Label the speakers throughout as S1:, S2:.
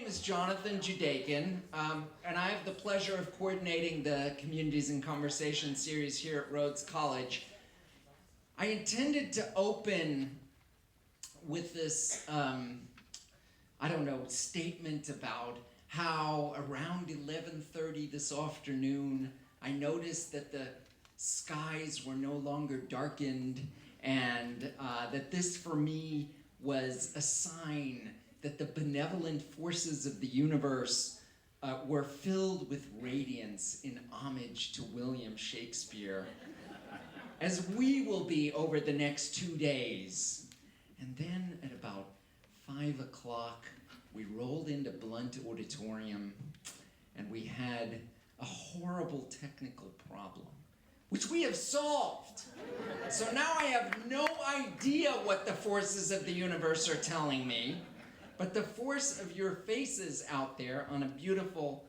S1: name is Jonathan Judakin, and I have the pleasure of coordinating the Communities in Conversation series here at Rhodes College. I intended to open with this, statement about how around 11:30 this afternoon, I noticed that the skies were no longer darkened, and that this for me was a sign that the benevolent forces of the universe were filled with radiance in homage to William Shakespeare, as we will be over the next 2 days. And then at about 5 o'clock, we rolled into Blunt Auditorium, and we had a horrible technical problem, which we have solved. So now I have no idea what the forces of the universe are telling me, but the force of your faces out there on a beautiful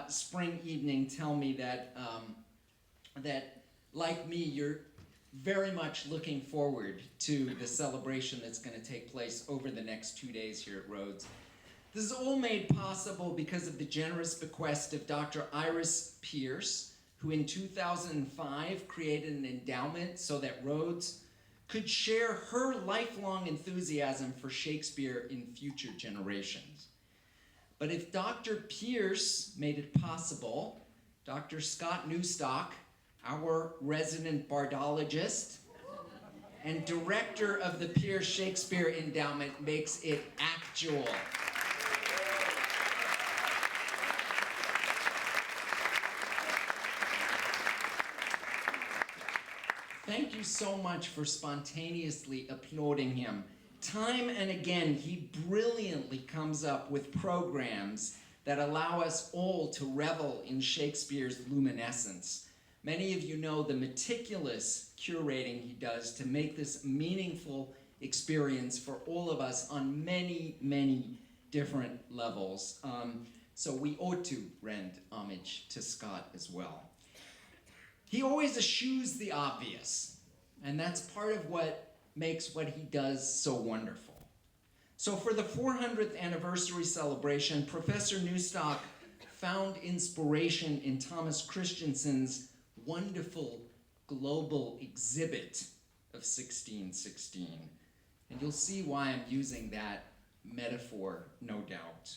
S1: spring evening tell me that, like me, you're very much looking forward to the celebration that's going to take place over the next 2 days here at Rhodes. This is all made possible because of the generous bequest of Dr. Iris Pierce, who in 2005 created an endowment so that Rhodes could share her lifelong enthusiasm for Shakespeare in future generations. But if Dr. Pierce made it possible, Dr. Scott Newstock, our resident bardologist and director of the Pierce Shakespeare Endowment, makes it actual. Thank you so much for spontaneously applauding him. Time and again, he brilliantly comes up with programs that allow us all to revel in Shakespeare's luminescence. Many of you know the meticulous curating he does to make this meaningful experience for all of us on many, many different levels. So we ought to render homage to Scott as well. He always eschews the obvious, and that's part of what makes what he does so wonderful. So for the 400th anniversary celebration, Professor Newstock found inspiration in Thomas Christensen's wonderful global exhibit of 1616. And you'll see why I'm using that metaphor, no doubt.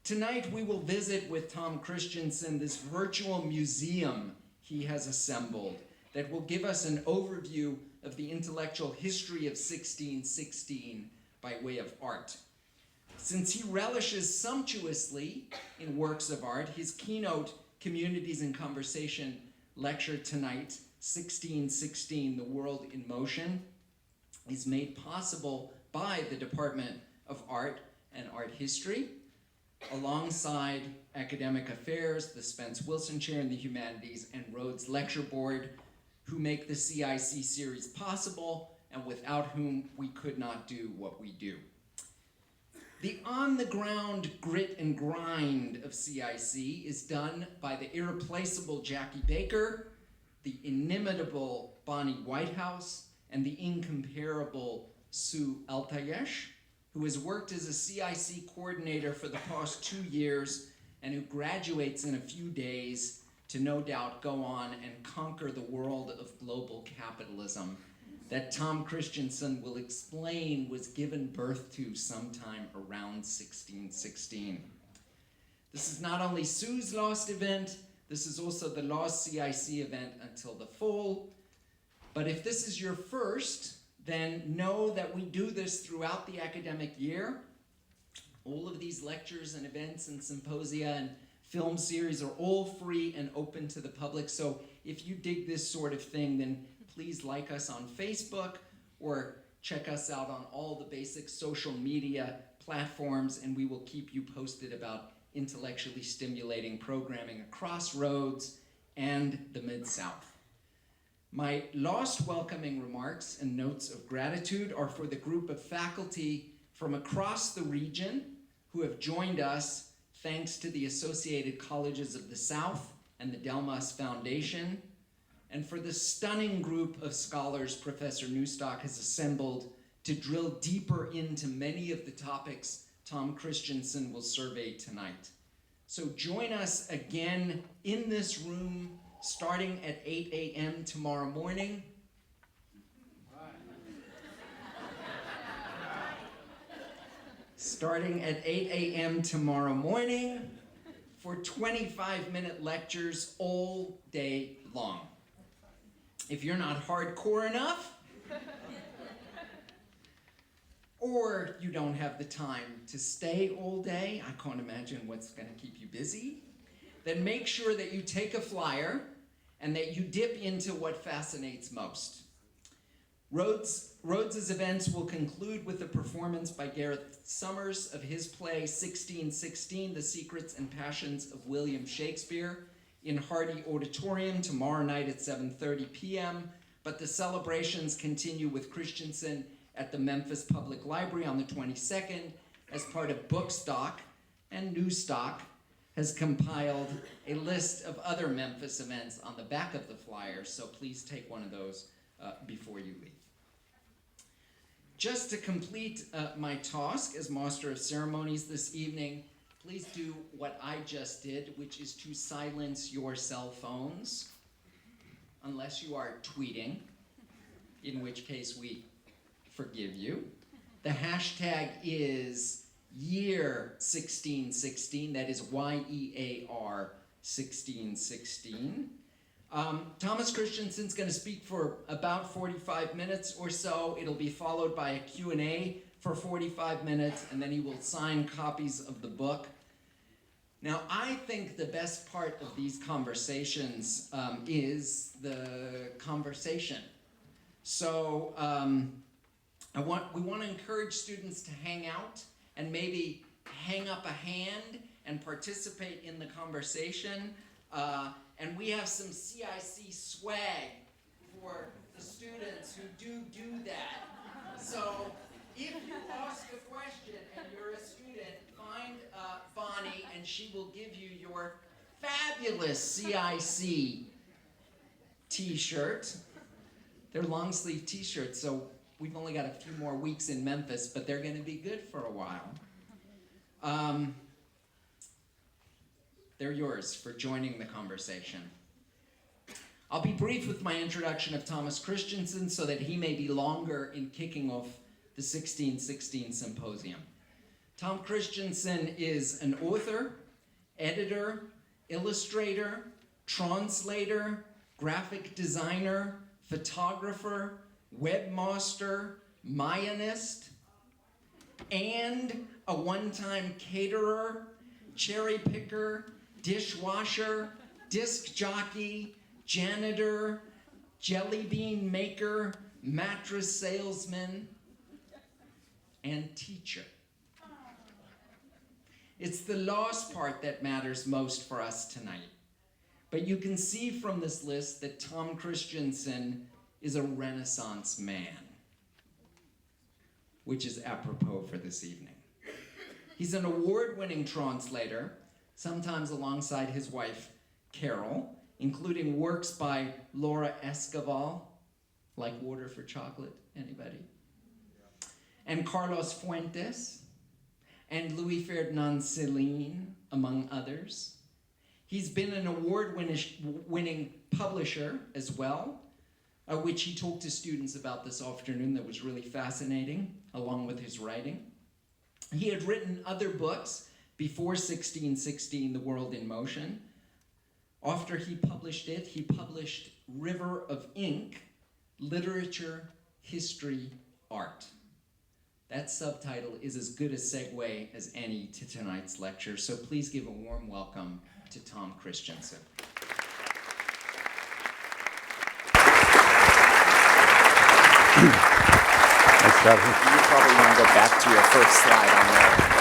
S1: Tonight we will visit with Tom Christensen this virtual museum he has assembled that will give us an overview of the intellectual history of 1616 by way of art. Since he relishes sumptuously in works of art, his keynote Communities in Conversation lecture tonight, 1616, The World in Motion, is made possible by the Department of Art and Art History, alongside Academic Affairs, the Spence Wilson Chair in the Humanities, and Rhodes Lecture Board, who make the CIC series possible, and without whom we could not do what we do. The on-the-ground grit and grind of CIC is done by the irreplaceable Jackie Baker, the inimitable Bonnie Whitehouse, and the incomparable Sue Altayesh, who has worked as a CIC coordinator for the past 2 years and who graduates in a few days to no doubt go on and conquer the world of global capitalism that Tom Christensen will explain was given birth to sometime around 1616. This is not only Sue's last event, this is also the last CIC event until the fall. But if this is your first, then know that we do this throughout the academic year. All of these lectures and events and symposia and film series are all free and open to the public. So if you dig this sort of thing, then please like us on Facebook or check us out on all the basic social media platforms, and we will keep you posted about intellectually stimulating programming across Rhodes and the Mid-South. My last welcoming remarks and notes of gratitude are for the group of faculty from across the region who have joined us thanks to the Associated Colleges of the South and the Delmas Foundation, and for the stunning group of scholars Professor Newstock has assembled to drill deeper into many of the topics Tom Christensen will survey tonight. So join us again in this room starting at 8 a.m. tomorrow morning. Starting at 8 a.m. tomorrow morning for 25-minute lectures all day long. If you're not hardcore enough, or you don't have the time to stay all day, I can't imagine what's going to keep you busy, then make sure that you take a flyer and that you dip into what fascinates most. Rhodes's events will conclude with a performance by Gareth Summers of his play 1616, The Secrets and Passions of William Shakespeare, in Hardy Auditorium tomorrow night at 7:30 p.m., but the celebrations continue with Christensen at the Memphis Public Library on the 22nd as part of Bookstock, and Newstock has compiled a list of other Memphis events on the back of the flyer, so please take one of those before you leave. Just to complete my task as Master of Ceremonies this evening, please do what I just did, which is to silence your cell phones, unless you are tweeting, in which case we forgive you. The hashtag is year 1616, that is YEAR 1616. Thomas Christensen's going to speak for about 45 minutes or so. It'll be followed by a Q&A for 45 minutes, and then he will sign copies of the book. Now, I think the best part of these conversations is the conversation. So we want to encourage students to hang out and maybe hang up a hand and participate in the conversation. And we have some CIC swag for the students who do that. So if you ask a question and you're a student, find Bonnie and she will give you your fabulous CIC t-shirt. They're long sleeve t-shirts, so we've only got a few more weeks in Memphis, but they're going to be good for a while. They're yours for joining the conversation. I'll be brief with my introduction of Thomas Christensen so that he may be longer in kicking off the 1616 Symposium. Tom Christensen is an author, editor, illustrator, translator, graphic designer, photographer, webmaster, Mayanist, and a one-time caterer, cherry picker, dishwasher, disc jockey, janitor, jelly bean maker, mattress salesman, and teacher. It's the last part that matters most for us tonight. But you can see from this list that Tom Christensen is a Renaissance man, which is apropos for this evening. He's an award-winning translator, sometimes alongside his wife, Carol, including works by Laura Escoval, like Water for Chocolate, anybody? And Carlos Fuentes, and Louis Ferdinand Céline, among others. He's been an award-winning publisher as well, which he talked to students about this afternoon that was really fascinating, along with his writing. He had written other books before 1616, The World in Motion. After he published it, he published River of Ink, Literature, History, Art. That subtitle is as good a segue as any to tonight's lecture, so please give a warm welcome to Tom Christensen.
S2: Thanks, Jonathan.
S3: You probably want to go back to your first slide on there.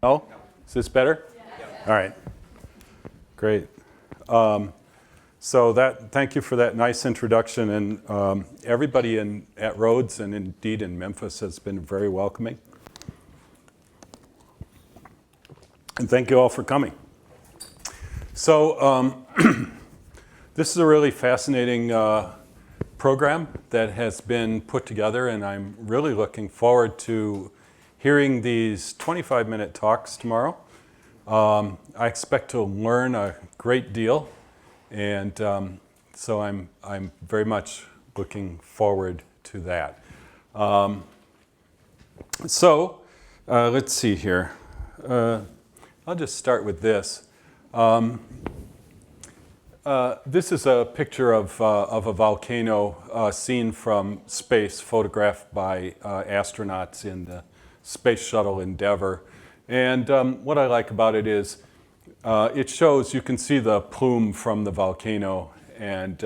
S2: Oh, is this better? Yeah. All right. Great. Thank you for that nice introduction, and everybody at Rhodes and indeed in Memphis has been very welcoming. And thank you all for coming. So This is a really fascinating program that has been put together, and I'm really looking forward to hearing these 25-minute talks tomorrow. I expect to learn a great deal, and so I'm very much looking forward to that. Let's see here. I'll just start with this. This is a picture of a volcano seen from space, photographed by astronauts in the Space Shuttle Endeavour. And what I like about it is it shows, you can see the plume from the volcano, and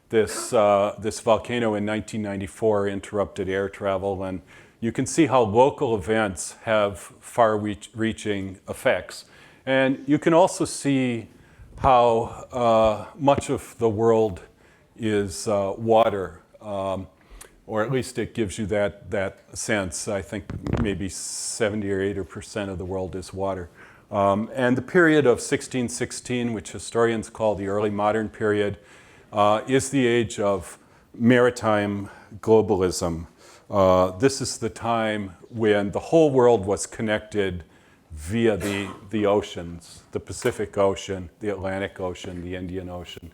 S2: this volcano in 1994 interrupted air travel, and you can see how local events have far-reaching effects. And you can also see how much of the world is water, or at least it gives you that sense. I think maybe 70 or 80% of the world is water. And the period of 1616, which historians call the early modern period, is the age of maritime globalism. This is the time when the whole world was connected via the oceans, the Pacific Ocean, the Atlantic Ocean, the Indian Ocean.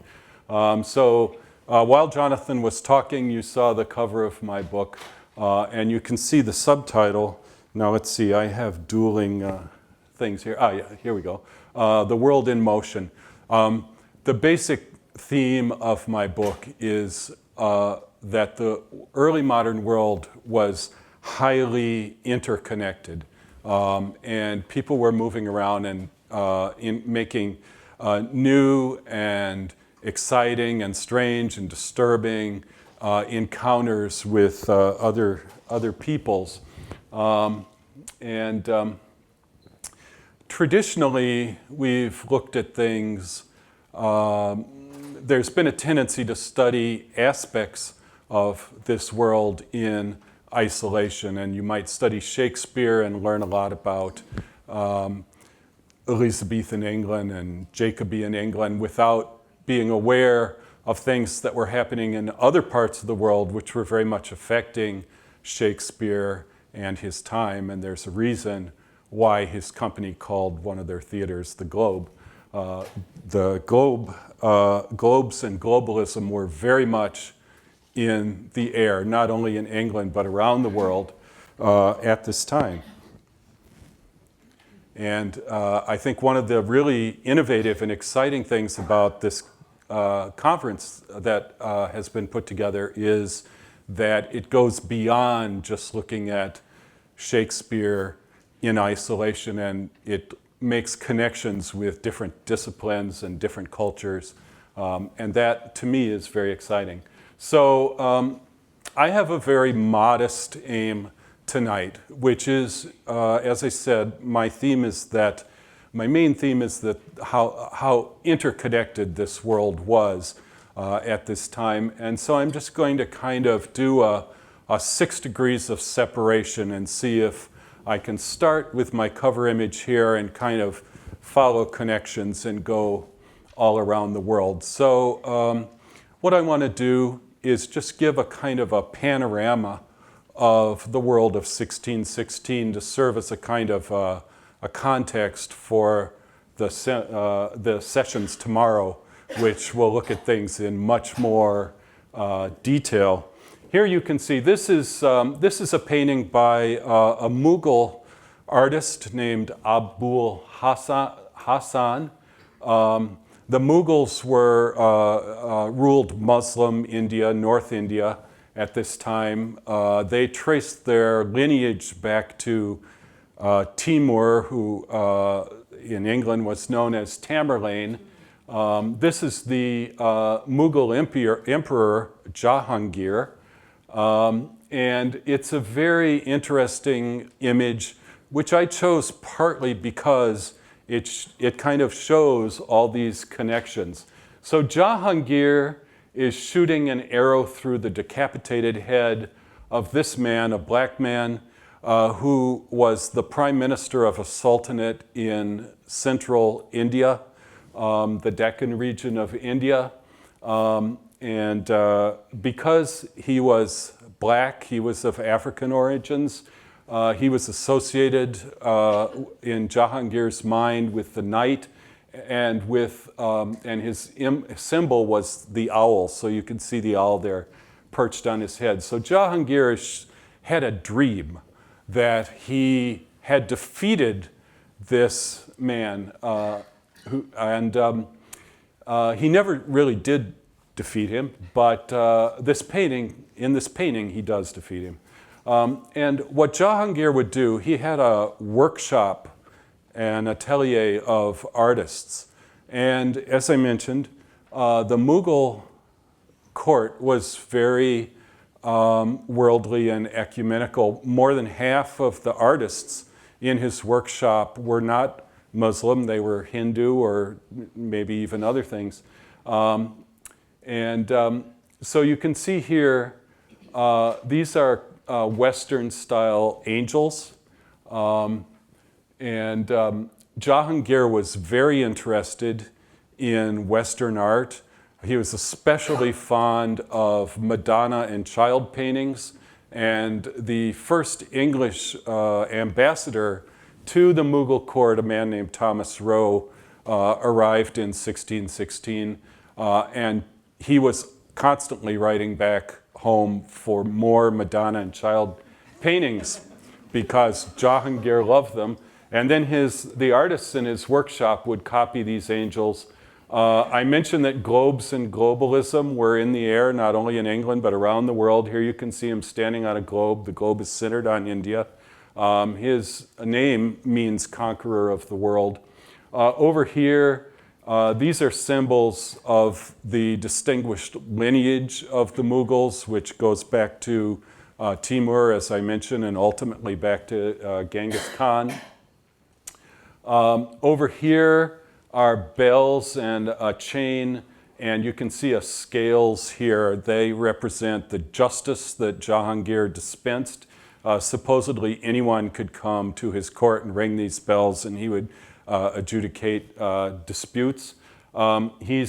S2: While Jonathan was talking, you saw the cover of my book, and you can see the subtitle. Now let's see, I have dueling things here. Yeah, here we go. The World in Motion. The basic theme of my book is that the early modern world was highly interconnected. And people were moving around and making new and exciting and strange and disturbing encounters with other peoples. Traditionally, we've looked at things, there's been a tendency to study aspects of this world in isolation, and you might study Shakespeare and learn a lot about Elizabethan England and Jacobean England without being aware of things that were happening in other parts of the world which were very much affecting Shakespeare and his time, and there's a reason why his company called one of their theaters the Globe. The globes and globalism were very much in the air, not only in England, but around the world at this time. And I think one of the really innovative and exciting things about this conference that has been put together is that it goes beyond just looking at Shakespeare in isolation, and it makes connections with different disciplines and different cultures. And that, to me, is very exciting. So I have a very modest aim tonight, which is, as I said, my main theme is that how interconnected this world was at this time. And so I'm just going to kind of do a 6 degrees of separation and see if I can start with my cover image here and kind of follow connections and go all around the world. So what I want to do is just give a kind of a panorama of the world of 1616 to serve as a kind of a context for the sessions tomorrow, which will look at things in much more detail. Here you can see this is a painting by a Mughal artist named Abul Hassan. The Mughals were ruled Muslim India, North India at this time. They traced their lineage back to Timur, who in England was known as Tamerlane. This is the Mughal emperor Jahangir. And it's a very interesting image, which I chose partly because it kind of shows all these connections. So Jahangir is shooting an arrow through the decapitated head of this man, a black man, who was the prime minister of a sultanate in central India, the Deccan region of India. And because he was black, he was of African origins, he was associated in Jahangir's mind with the knight, and his symbol was the owl. So you can see the owl there perched on his head. So Jahangir had a dream that he had defeated this man, he never really did defeat him, but in this painting, he does defeat him. And what Jahangir would do, he had a workshop, an atelier of artists. And as I mentioned, the Mughal court was very worldly and ecumenical. More than half of the artists in his workshop were not Muslim, they were Hindu or maybe even other things. So you can see here, these are Western-style angels. Jahangir was very interested in Western art. He was especially fond of Madonna and child paintings. And the first English ambassador to the Mughal court, a man named Thomas Roe, arrived in 1616. And he was constantly writing back home for more Madonna and child paintings because Jahangir loved them. And then the artists in his workshop would copy these angels. I mentioned that globes and globalism were in the air, not only in England, but around the world. Here you can see him standing on a globe. The globe is centered on India. His name means conqueror of the world. Over here, these are symbols of the distinguished lineage of the Mughals, which goes back to Timur, as I mentioned, and ultimately back to Genghis Khan. Over here are bells and a chain, and you can see a scales here. They represent the justice that Jahangir dispensed. Supposedly anyone could come to his court and ring these bells and he would adjudicate disputes. He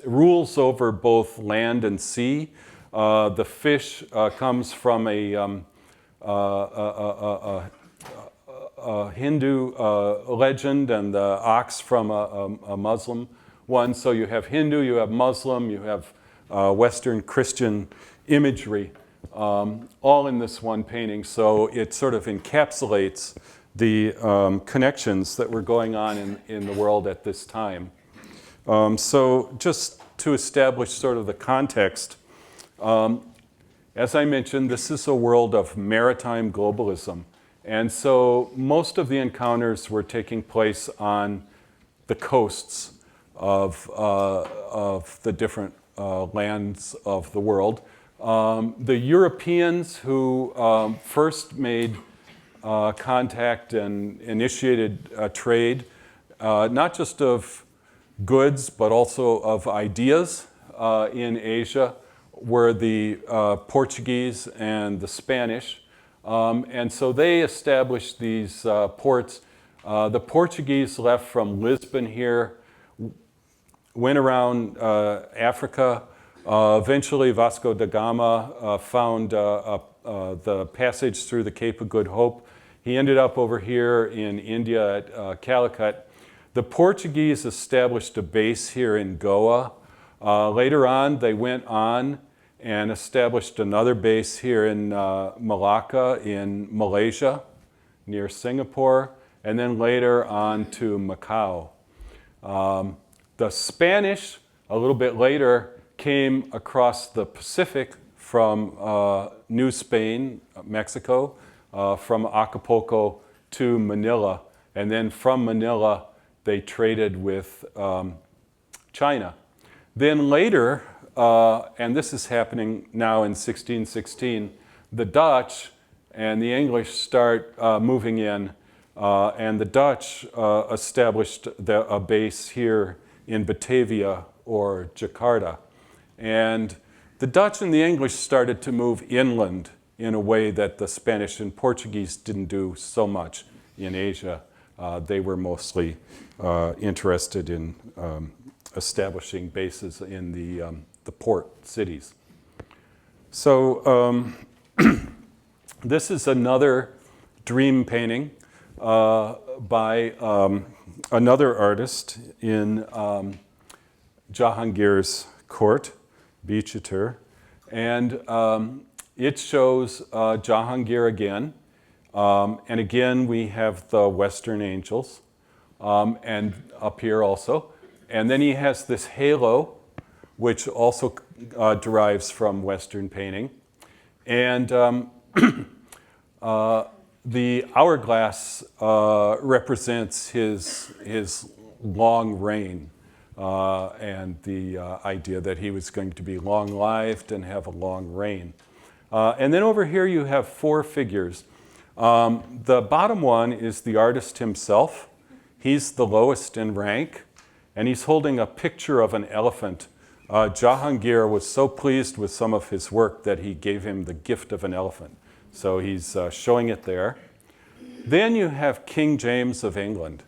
S2: rules over both land and sea. The fish comes from a Hindu legend, and the ox from a Muslim one. So you have Hindu, you have Muslim, you have Western Christian imagery, all in this one painting. So it sort of encapsulates the connections that were going on in the world at this time. So just to establish sort of the context, as I mentioned, this is a world of maritime globalism. And so most of the encounters were taking place on the coasts of the different lands of the world. The Europeans who first made contact and initiated trade, not just of goods, but also of ideas in Asia, were the Portuguese and the Spanish. And so they established these ports. The Portuguese left from Lisbon here, went around Africa. Eventually, Vasco da Gama found the passage through the Cape of Good Hope. He ended up over here in India at Calicut. The Portuguese established a base here in Goa. Later on, they went on and established another base here in Malacca in Malaysia, near Singapore, and then later on to Macau. The Spanish, a little bit later, came across the Pacific from New Spain, Mexico, from Acapulco to Manila, and then from Manila they traded with China. Then later, and this is happening now in 1616, the Dutch and the English start moving in, and the Dutch established a base here in Batavia or Jakarta. And the Dutch and the English started to move inland in a way that the Spanish and Portuguese didn't do so much in Asia. They were mostly interested in establishing bases in the port cities. So this is another dream painting by another artist in Jahangir's court, Bichitur, and it shows Jahangir again, and again we have the Western angels, and up here also, and then he has this halo, which also derives from Western painting, and the hourglass represents his long reign, and the idea that he was going to be long-lived and have a long reign. And then over here you have four figures. The bottom one is the artist himself. He's the lowest in rank, and he's holding a picture of an elephant. Jahangir was so pleased with some of his work that he gave him the gift of an elephant. So he's showing it there. Then you have King James of England.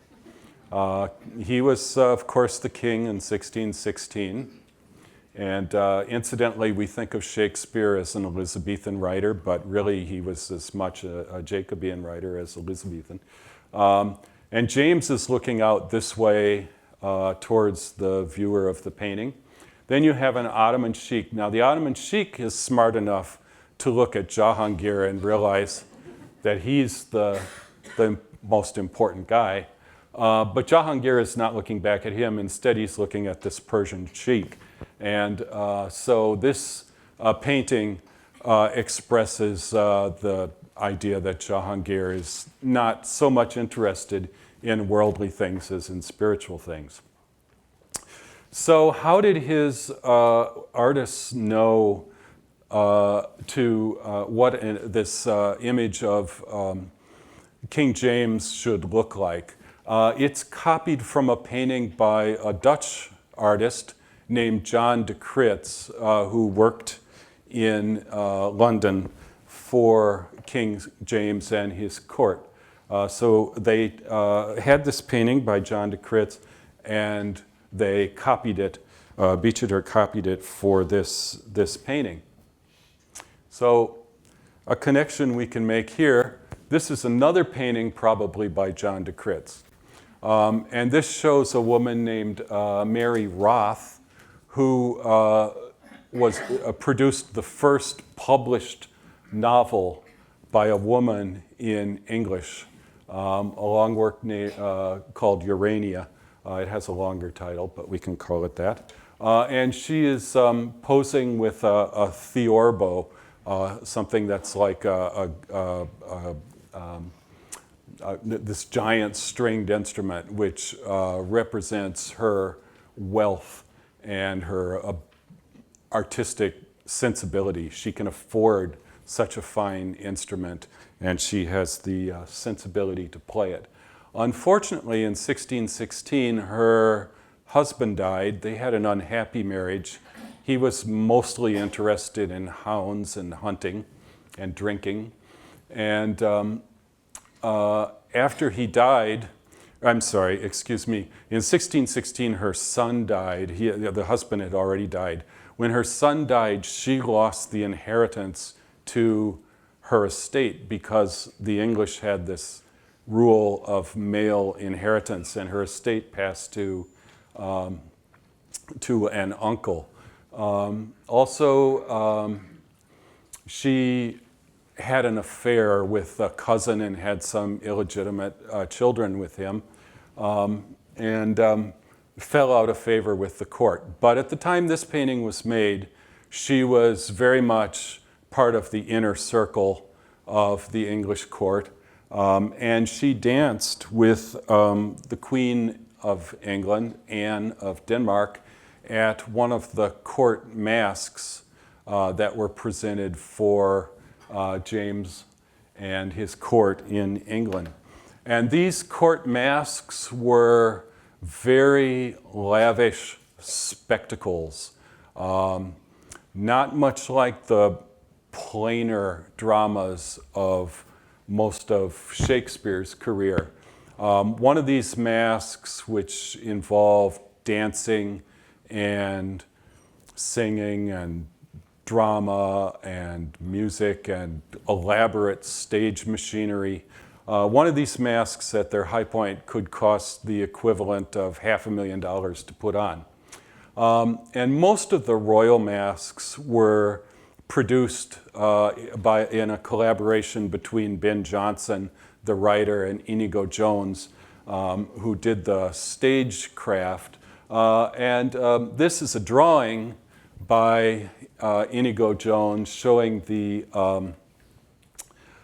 S2: He was, of course, the king in 1616. And incidentally, we think of Shakespeare as an Elizabethan writer, but really he was as much a Jacobean writer as Elizabethan. And James is looking out this way towards the viewer of the painting. Then you have an Ottoman sheikh. Now, the Ottoman sheikh is smart enough to look at Jahangir and realize that he's the most important guy. But Jahangir is not looking back at him. Instead, he's looking at this Persian sheikh. And so this painting expresses the idea that Jahangir is not so much interested in worldly things as in spiritual things. So how did his artists know what this image of King James should look like? It's copied from a painting by a Dutch artist named John de Crits, who worked in London for King James and his court. So they had this painting by John de Crits, and they copied it, Bichitur copied it for this painting. So a connection we can make here, this is another painting probably by John de Crits. And this shows a woman named Mary Roth, who produced the first published novel by a woman in English, a long work called Urania. It has a longer title, but we can call it that. And she is posing with a theorbo, something that's like this giant stringed instrument, which represents her wealth and her artistic sensibility. She can afford such a fine instrument, and she has the sensibility to play it. Unfortunately, in 1616, her husband died. They had an unhappy marriage. He was mostly interested in hounds and hunting and drinking. And after he died, in 1616, her son died. The husband had already died. When her son died, she lost the inheritance to her estate because the English had this rule of male inheritance, and her estate passed to an uncle. She had an affair with a cousin and had some illegitimate children with him, and fell out of favor with the court. But at the time this painting was made, she was very much part of the inner circle of the English court, and she danced with the Queen of England, Anne of Denmark, at one of the court masques that were presented for James and his court in England. And these court masks were very lavish spectacles, not much like the plainer dramas of most of Shakespeare's career. One of these masks, which involved dancing and singing and drama and music and elaborate stage machinery. One of these masks at their high point could cost the equivalent of $500,000 to put on. And most of the royal masks were produced in a collaboration between Ben Jonson, the writer, and Inigo Jones, who did the stagecraft. This is a drawing by Inigo Jones showing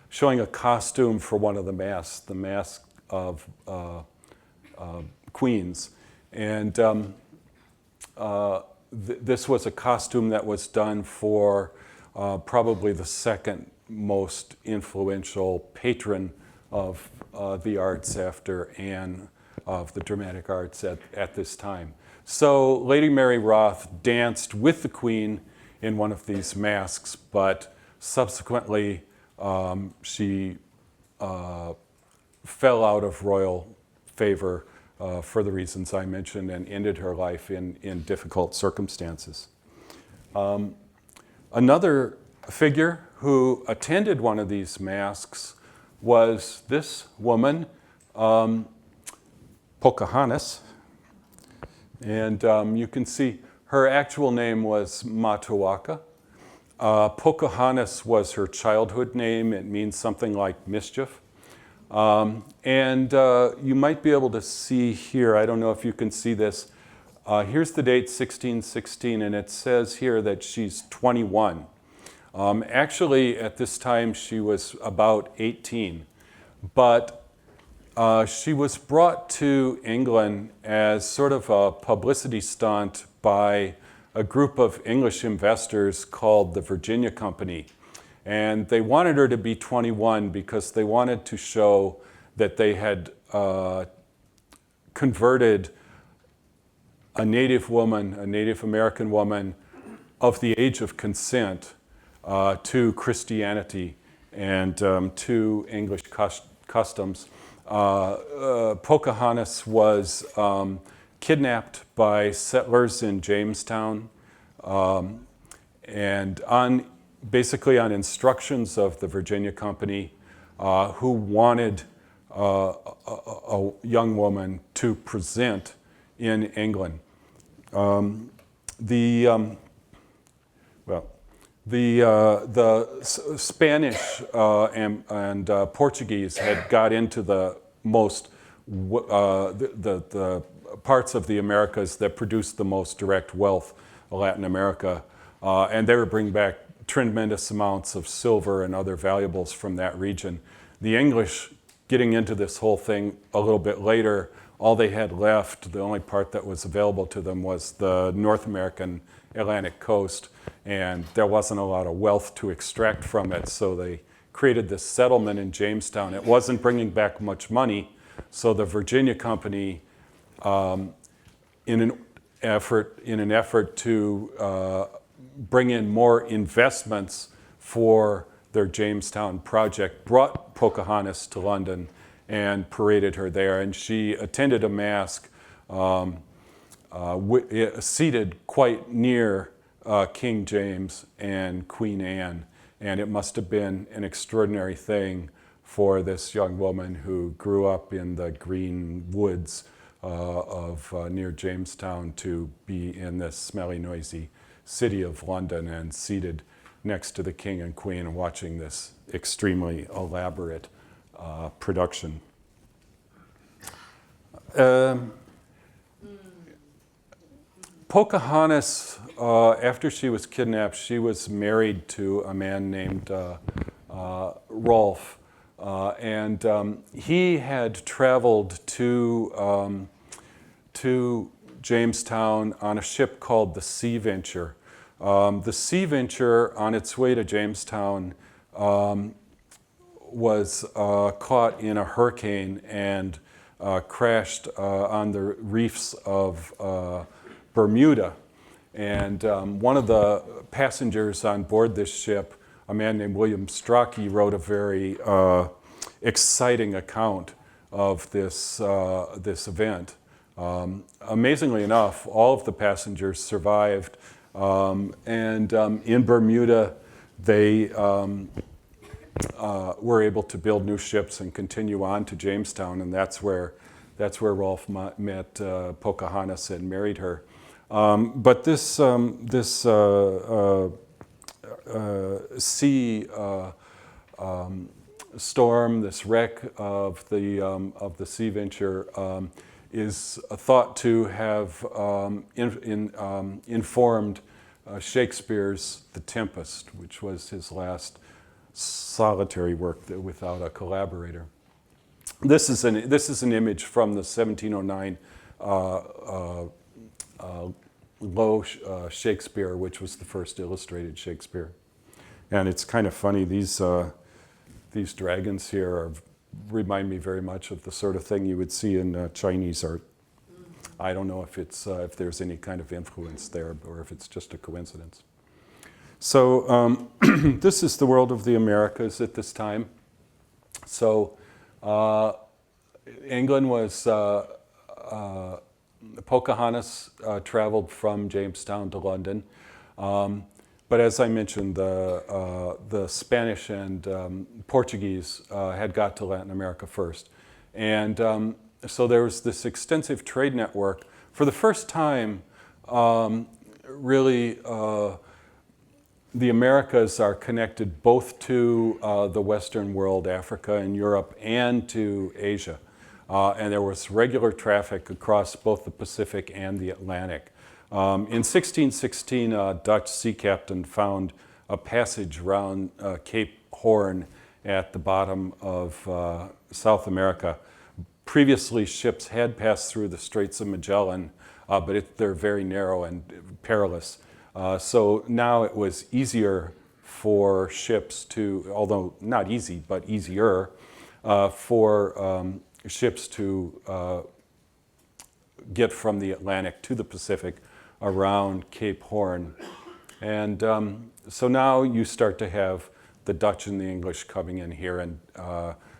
S2: showing a costume for one of the masks, the mask of queens. And this was a costume that was done for probably the second most influential patron of the arts after Anne of the dramatic arts at this time. So Lady Mary Roth danced with the Queen in one of these masks, but subsequently she fell out of royal favor for the reasons I mentioned and ended her life in difficult circumstances. Another figure who attended one of these masks was this woman, Pocahontas. And you can see her actual name was Matoaka. Pocahontas was her childhood name. It means something like mischief. You might be able to see here, I don't know if you can see this, here's the date 1616, and it says here that she's 21. Actually, at this time, she was about 18. But she was brought to England as sort of a publicity stunt by a group of English investors called the Virginia Company. And they wanted her to be 21 because they wanted to show that they had converted a Native woman, a Native American woman of the age of consent to Christianity and to English customs. Pocahontas was kidnapped by settlers in Jamestown and basically on instructions of the Virginia Company, who wanted a young woman to present in England. The Spanish and Portuguese had got into the parts of the Americas that produced the most direct wealth, Latin America, and they were bringing back tremendous amounts of silver and other valuables from that region. The English, getting into this whole thing a little bit later, all they had left, the only part that was available to them was the North American Atlantic coast, and there wasn't a lot of wealth to extract from it, so they created this settlement in Jamestown. It wasn't bringing back much money, so the Virginia Company, in an effort to bring in more investments for their Jamestown project, brought Pocahontas to London and paraded her there. And she attended a masque seated quite near King James and Queen Anne. And it must have been an extraordinary thing for this young woman who grew up in the green woods of near Jamestown to be in this smelly, noisy city of London and seated next to the king and queen and watching this extremely elaborate production. Pocahontas, after she was kidnapped, she was married to a man named Rolfe, and he had traveled to Jamestown on a ship called the Sea Venture. The Sea Venture, on its way to Jamestown, was caught in a hurricane and crashed on the reefs of Bermuda. And one of the passengers on board this ship, a man named William Strachey, wrote a very exciting account of this event. Amazingly enough, all of the passengers survived, and in Bermuda, they were able to build new ships and continue on to Jamestown, and that's where Rolfe met Pocahontas and married her. But this sea storm, this wreck of the Sea Venture, is thought to have informed Shakespeare's *The Tempest*, which was his last solitary work without a collaborator. This is an image from the 1709 Low Shakespeare, which was the first illustrated Shakespeare. And it's kind of funny, these dragons here remind me very much of the sort of thing you would see in Chinese art. I don't know if if there's any kind of influence there or if it's just a coincidence. So this is the world of the Americas at this time. So England was, Pocahontas traveled from Jamestown to London. But as I mentioned, the Spanish and Portuguese had got to Latin America first. And so there was this extensive trade network. For the first time, really, the Americas are connected both to the Western world, Africa and Europe, and to Asia. And there was regular traffic across both the Pacific and the Atlantic. In 1616, a Dutch sea captain found a passage around Cape Horn at the bottom of South America. Previously, ships had passed through the Straits of Magellan, but they're very narrow and perilous. So now it was easier for ships to, although not easy, but easier for ships to get from the Atlantic to the Pacific around Cape Horn. And so now you start to have the Dutch and the English coming in here and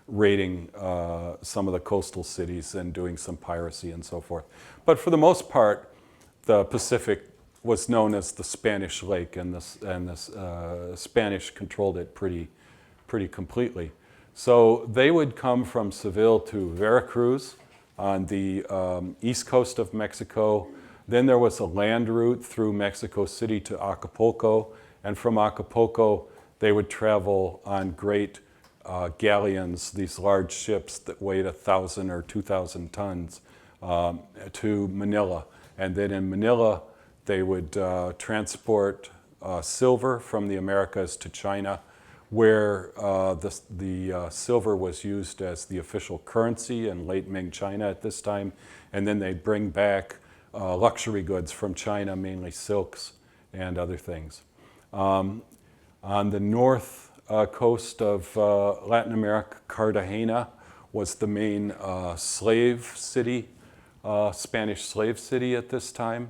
S2: raiding some of the coastal cities and doing some piracy and so forth. But for the most part, the Pacific was known as the Spanish Lake, and the Spanish controlled it pretty completely. So they would come from Seville to Veracruz on the east coast of Mexico. Then there was a land route through Mexico City to Acapulco, and from Acapulco they would travel on great galleons, these large ships that weighed 1,000 or 2,000 tons, to Manila. And then in Manila, they would transport silver from the Americas to China, where the silver was used as the official currency in late Ming China at this time. And then they'd bring back luxury goods from China, mainly silks and other things. On the north coast of Latin America, Cartagena was the main slave city, Spanish slave city at this time.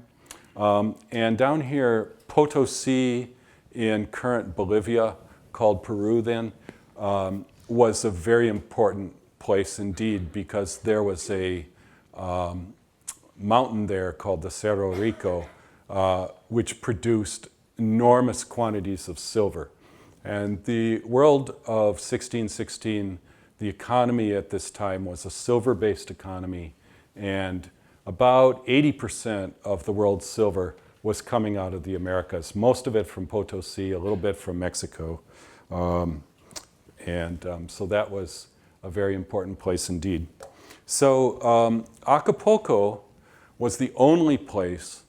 S2: And down here, Potosi in current Bolivia, called Peru then, was a very important place indeed, because there was a mountain there called the Cerro Rico, which produced enormous quantities of silver. And the world of 1616, the economy at this time was a silver-based economy, and about 80% of the world's silver was coming out of the Americas, most of it from Potosi, a little bit from Mexico. So that was a very important place indeed. So Acapulco was the only place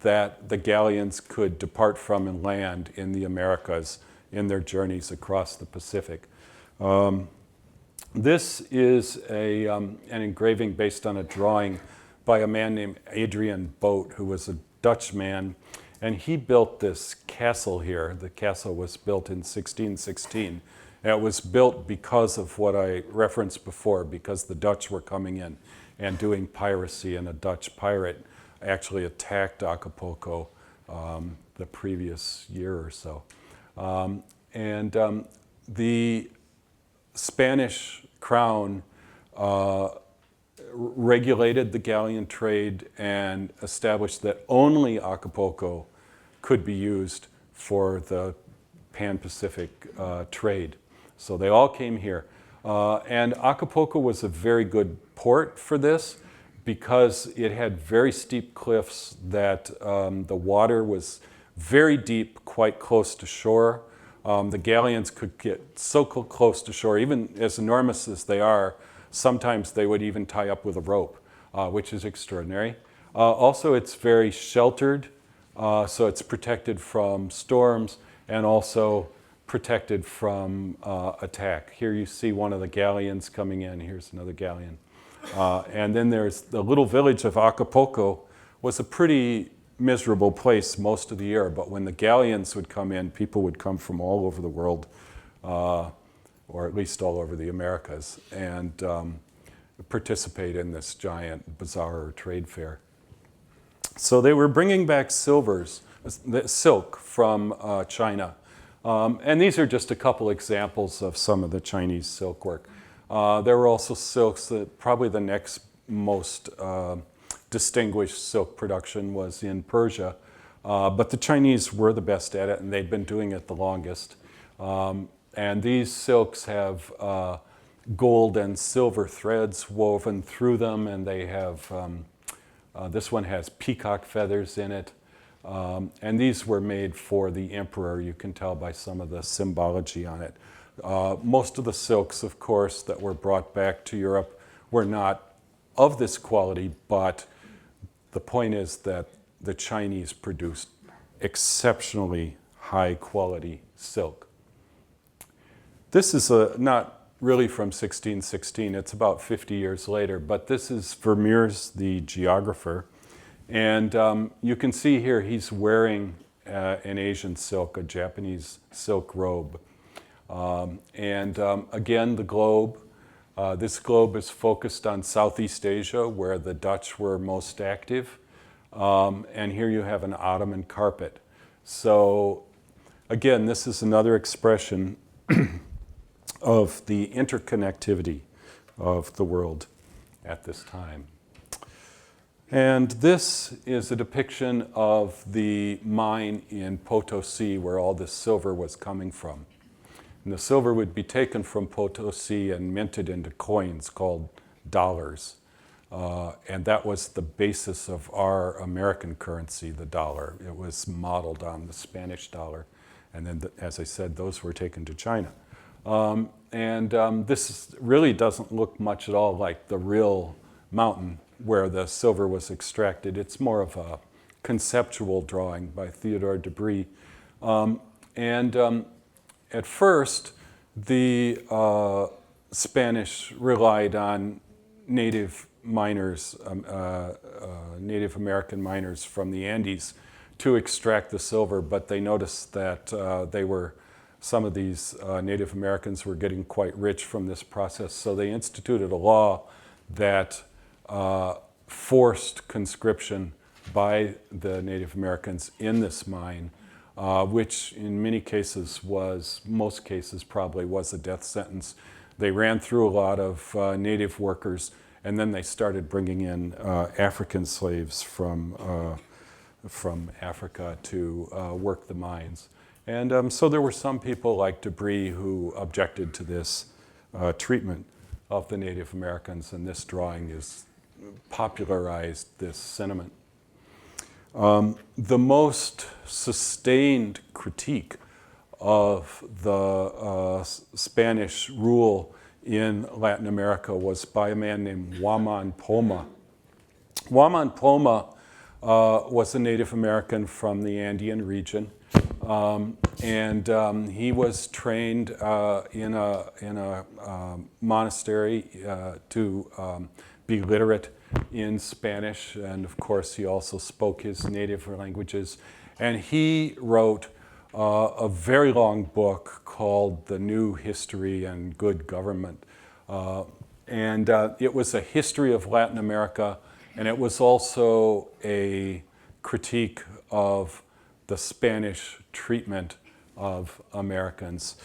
S2: that the galleons could depart from and land in the Americas in their journeys across the Pacific. This is an engraving based on a drawing by a man named Adrian Boot, who was a Dutch man, and he built this castle here. The castle was built in 1616. And it was built because of what I referenced before, because the Dutch were coming in and doing piracy, and a Dutch pirate actually attacked Acapulco the previous year or so. The Spanish crown regulated the galleon trade and established that only Acapulco could be used for the Pan-Pacific trade. So they all came here. And Acapulco was a very good port for this because it had very steep cliffs that the water was very deep, quite close to shore. The galleons could get so close to shore, even as enormous as they are, sometimes they would even tie up with a rope, which is extraordinary. Also, it's very sheltered, so it's protected from storms and also protected from attack. Here you see one of the galleons coming in. Here's another galleon. And then there's the little village of Acapulco was a pretty miserable place most of the year, but when the galleons would come in, people would come from all over the world, or at least all over the Americas, and participate in this giant bazaar or trade fair. So they were bringing back silk from China. And these are just a couple examples of some of the Chinese silk work. There were also silks that probably the next most distinguished silk production was in Persia. But the Chinese were the best at it, and they'd been doing it the longest. And these silks have gold and silver threads woven through them, and they have, this one has peacock feathers in it. And these were made for the emperor. You can tell by some of the symbology on it. Most of the silks, of course, that were brought back to Europe were not of this quality, but the point is that the Chinese produced exceptionally high quality silk. This is not really from 1616, it's about 50 years later, but this is Vermeer's The Geographer. And you can see here he's wearing an Asian silk, a Japanese silk robe. Again, the globe. This globe is focused on Southeast Asia, where the Dutch were most active. And here you have an Ottoman carpet. So again, this is another expression of the interconnectivity of the world at this time. And this is a depiction of the mine in Potosi where all this silver was coming from. And the silver would be taken from Potosi and minted into coins called dollars. And that was the basis of our American currency, the dollar. It was modeled on the Spanish dollar. And then, as I said, those were taken to China. This really doesn't look much at all like the real mountain where the silver was extracted. It's more of a conceptual drawing by Theodore de Bry. At first, the Spanish relied on native miners, Native American miners from the Andes to extract the silver, but they noticed that some of these Native Americans were getting quite rich from this process, so they instituted a law that forced conscription by the Native Americans in this mine, which in many cases most cases probably was a death sentence. They ran through a lot of native workers, and then they started bringing in African slaves from Africa to work the mines. And so there were some people like de Bry who objected to this treatment of the Native Americans, and this drawing is popularized this sentiment. The most sustained critique of the Spanish rule in Latin America was by a man named Huaman Poma. Huaman Poma was a Native American from the Andean region, and he was trained in a monastery to be literate in Spanish, and of course he also spoke his native languages. And he wrote a very long book called The New History and Good Government. It was a history of Latin America, and it was also a critique of the Spanish treatment of Americans.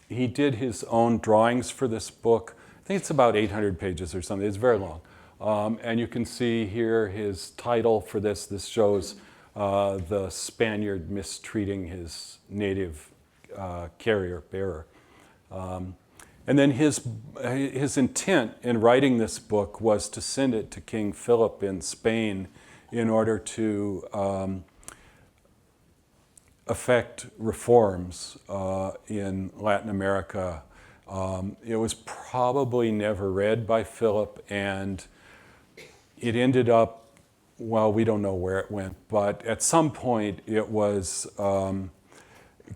S2: He did his own drawings for this book, think it's about 800 pages or something. It's very long. And you can see here his title for this. This shows the Spaniard mistreating his native carrier bearer. And then his intent in writing this book was to send it to King Philip in Spain in order to effect reforms in Latin America. It was probably never read by Philip, and it ended up, well, we don't know where it went, but at some point it was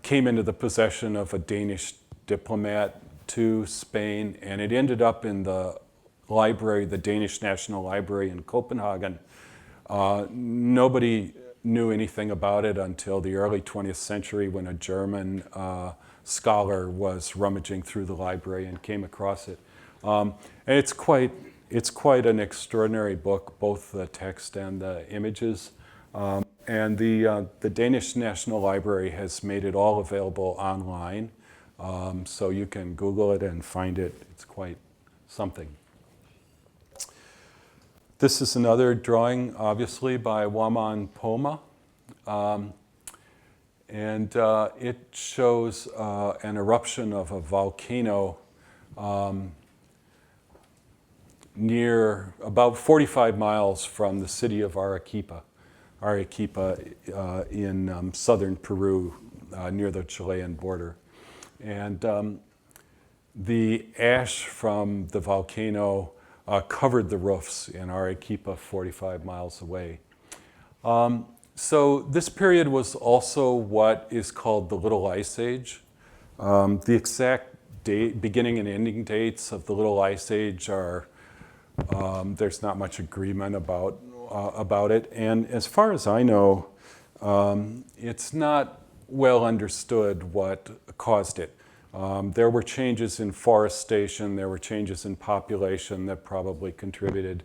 S2: came into the possession of a Danish diplomat to Spain, and it ended up in the library, the Danish National Library in Copenhagen. Nobody knew anything about it until the early 20th century when a German scholar was rummaging through the library and came across it. And it's quite an extraordinary book, both the text and the images. And the Danish National Library has made it all available online. So you can Google it and find it. It's quite something. This is another drawing, obviously, by Waman Poma. And it shows an eruption of a volcano near about 45 miles from the city of Arequipa in southern Peru, near the Chilean border. And the ash from the volcano covered the roofs in Arequipa 45 miles away. So this period was also what is called the Little Ice Age. The exact beginning and ending dates of the Little Ice Age are, there's not much agreement about it. And as far as I know, it's not well understood what caused it. There were changes in forestation, there were changes in population that probably contributed.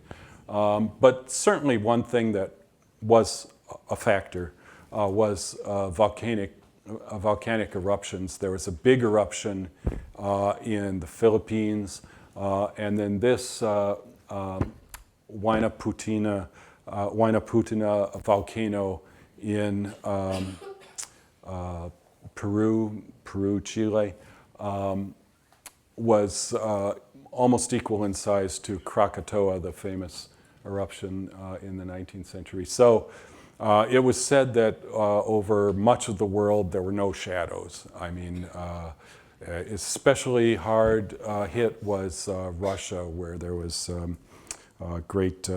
S2: But certainly one thing that was a factor was volcanic eruptions. There was a big eruption in the Philippines, and then this Huayna Putina volcano in Peru, Chile, was almost equal in size to Krakatoa, the famous eruption in the 19th century. So it was said that over much of the world there were no shadows. I mean, especially hard hit was Russia, where there was great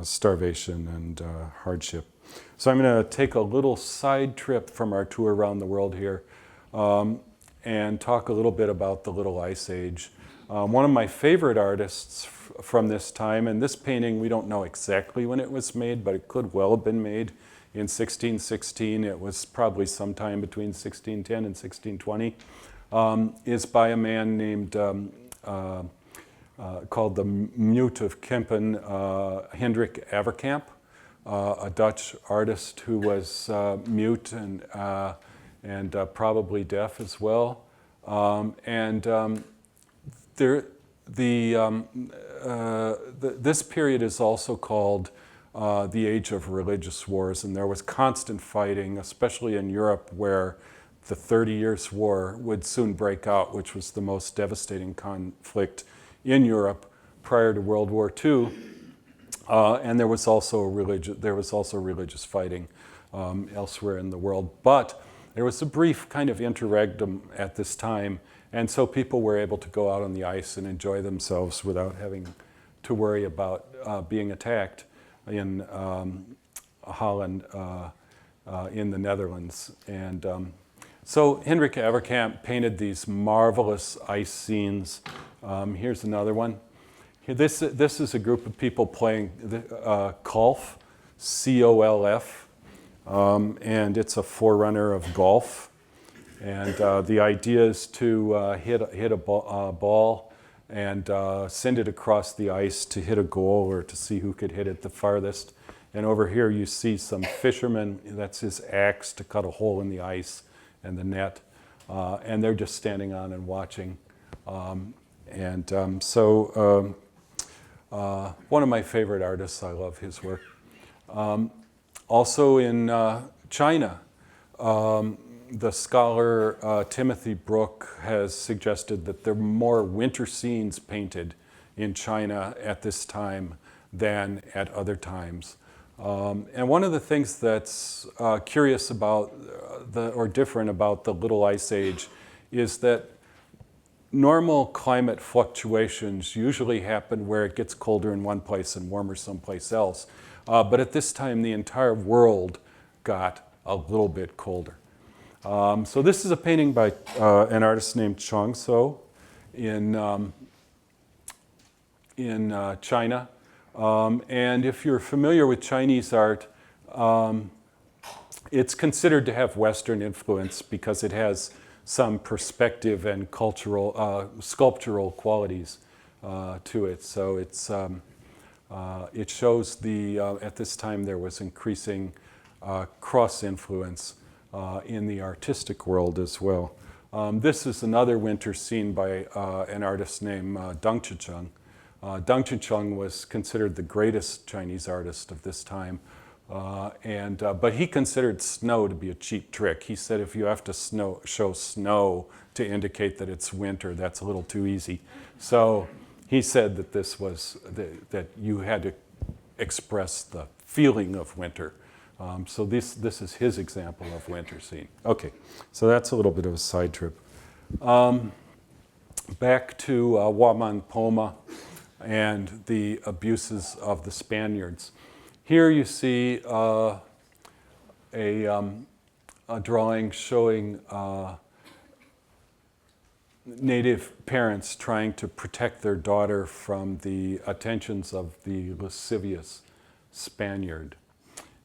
S2: starvation and hardship. So I'm going to take a little side trip from our tour around the world here and talk a little bit about the Little Ice Age. One of my favorite artists from this time, and this painting we don't know exactly when it was made, but it could well have been made in 1616. It was probably sometime between 1610 and 1620, is by a man named, called the Mute of Kempen, Hendrik Averkamp, a Dutch artist who was mute and probably deaf as well. This period is also called the Age of Religious Wars, and there was constant fighting, especially in Europe, where the 30 Years' War would soon break out, which was the most devastating conflict in Europe prior to World War II. And there was also religious fighting elsewhere in the world. But there was a brief kind of interregnum at this time, and so people were able to go out on the ice and enjoy themselves without having to worry about being attacked in Holland, in the Netherlands. And so Hendrik Averkamp painted these marvelous ice scenes. Here's another one. Here, this is a group of people playing Colf, C-O-L-F, and it's a forerunner of golf. And the idea is to hit a ball and send it across the ice to hit a goal or to see who could hit it the farthest. And over here you see some fishermen, that's his axe to cut a hole in the ice and the net. And they're just standing on and watching. One of my favorite artists, I love his work. Also in China, the scholar Timothy Brook has suggested that there are more winter scenes painted in China at this time than at other times. And one of the things that's curious about or different about the Little Ice Age is that normal climate fluctuations usually happen where it gets colder in one place and warmer someplace else. But at this time, the entire world got a little bit colder. So this is a painting by an artist named Chuang Tzu in China. And if you're familiar with Chinese art, it's considered to have Western influence because it has some perspective and cultural, sculptural qualities to it. So it shows at this time there was increasing cross-influence in the artistic world as well. This is another winter scene by an artist named Deng Qicheng. Deng Qicheng was considered the greatest Chinese artist of this time, but he considered snow to be a cheap trick. He said if you have to show snow to indicate that it's winter, that's a little too easy. So he said that that you had to express the feeling of winter. So this is his example of winter scene. Okay, so that's a little bit of a side trip. Back to Waman Poma and the abuses of the Spaniards. Here you see a drawing showing native parents trying to protect their daughter from the attentions of the lascivious Spaniard.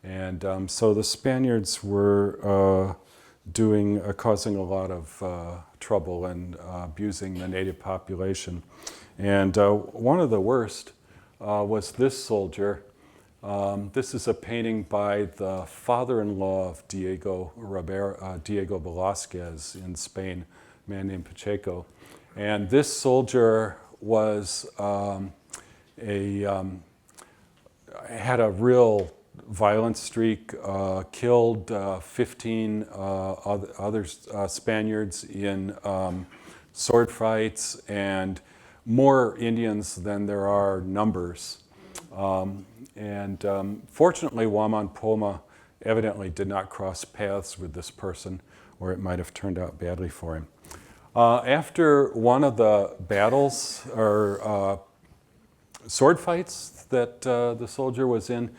S2: And so the Spaniards were causing a lot of trouble and abusing the native population. And one of the worst was this soldier. This is a painting by the father-in-law of Diego Velázquez in Spain, a man named Pacheco. And this soldier was had a real violent streak, killed 15 other Spaniards in sword fights, and more Indians than there are numbers. Fortunately, Waman Poma evidently did not cross paths with this person, or it might have turned out badly for him. After one of the battles or sword fights that the soldier was in,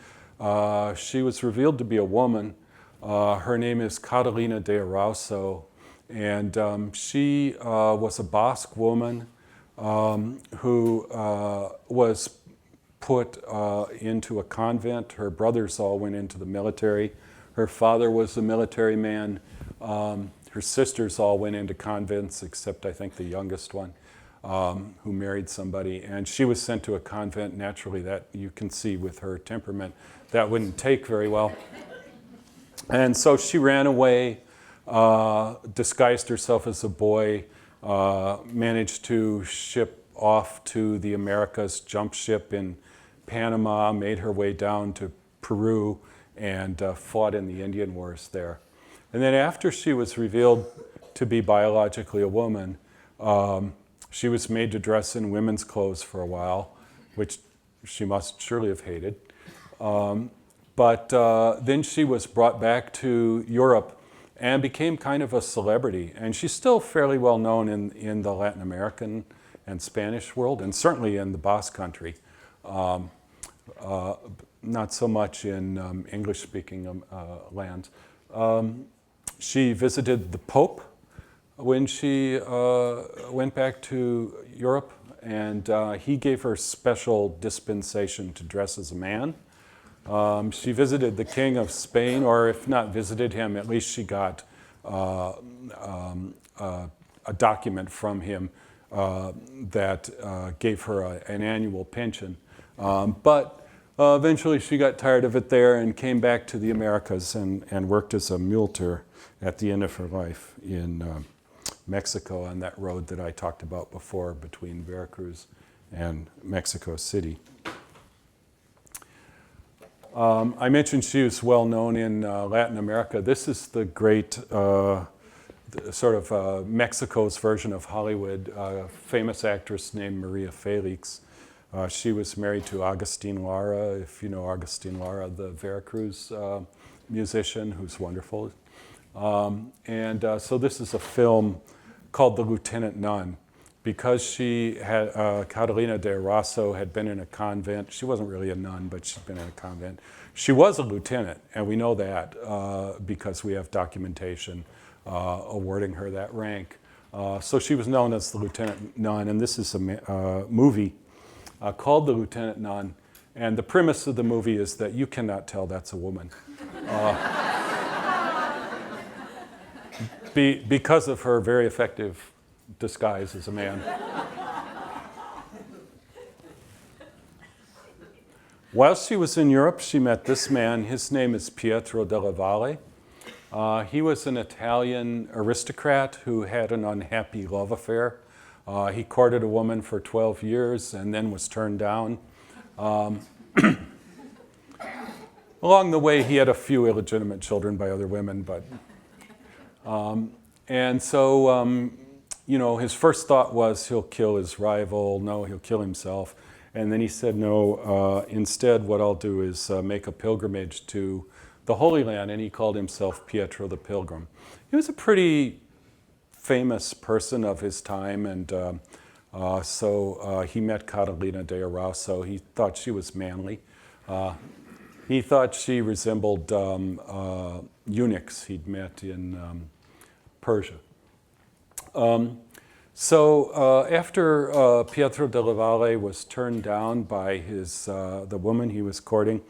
S2: she was revealed to be a woman. Her name is Catalina de Arauso, and she was a Basque woman who was put into a convent. Her brothers all went into the military. Her father was a military man. Her sisters all went into convents, except I think the youngest one, who married somebody. And she was sent to a convent. Naturally, that you can see with her temperament, that wouldn't take very well. And so she ran away, disguised herself as a boy, managed to ship off to the Americas, jump ship in Panama, made her way down to Peru, and fought in the Indian Wars there. And then after she was revealed to be biologically a woman, she was made to dress in women's clothes for a while, which she must surely have hated. But then she was brought back to Europe and became kind of a celebrity. And she's still fairly well known in the Latin American and Spanish world, and certainly in the Basque Country. Not so much in English-speaking lands. She visited the Pope when she went back to Europe, and he gave her special dispensation to dress as a man. She visited the King of Spain, or if not visited him, at least she got a document from him that gave her an annual pension. But eventually she got tired of it there and came back to the Americas and worked as a muleteer at the end of her life in Mexico on that road that I talked about before between Veracruz and Mexico City. I mentioned she was well known in Latin America. This is the great sort of Mexico's version of Hollywood, famous actress named Maria Felix. She was married to Agustin Lara, if you know Agustin Lara, the Veracruz musician who's wonderful. So this is a film called The Lieutenant Nun. Because she had, Catalina de Eraso had been in a convent. She wasn't really a nun, but she'd been in a convent. She was a lieutenant, and we know that because we have documentation awarding her that rank. So she was known as the Lieutenant Nun, and this is a movie called The Lieutenant Nun. And the premise of the movie is that you cannot tell that's a woman. Because of her very effective disguise as a man. While she was in Europe, she met this man. His name is Pietro della Valle. He was an Italian aristocrat who had an unhappy love affair. He courted a woman for 12 years and then was turned down. Along the way, he had a few illegitimate children by other women, but his first thought was he'll kill his rival. No, he'll kill himself. And then he said, no, instead what I'll do is make a pilgrimage to the Holy Land, and he called himself Pietro the Pilgrim. He was a pretty famous person of his time, and so he met Catalina de Eraso. He thought she was manly. He thought she resembled eunuchs he'd met in Persia. After Pietro della Valle was turned down by the woman he was courting,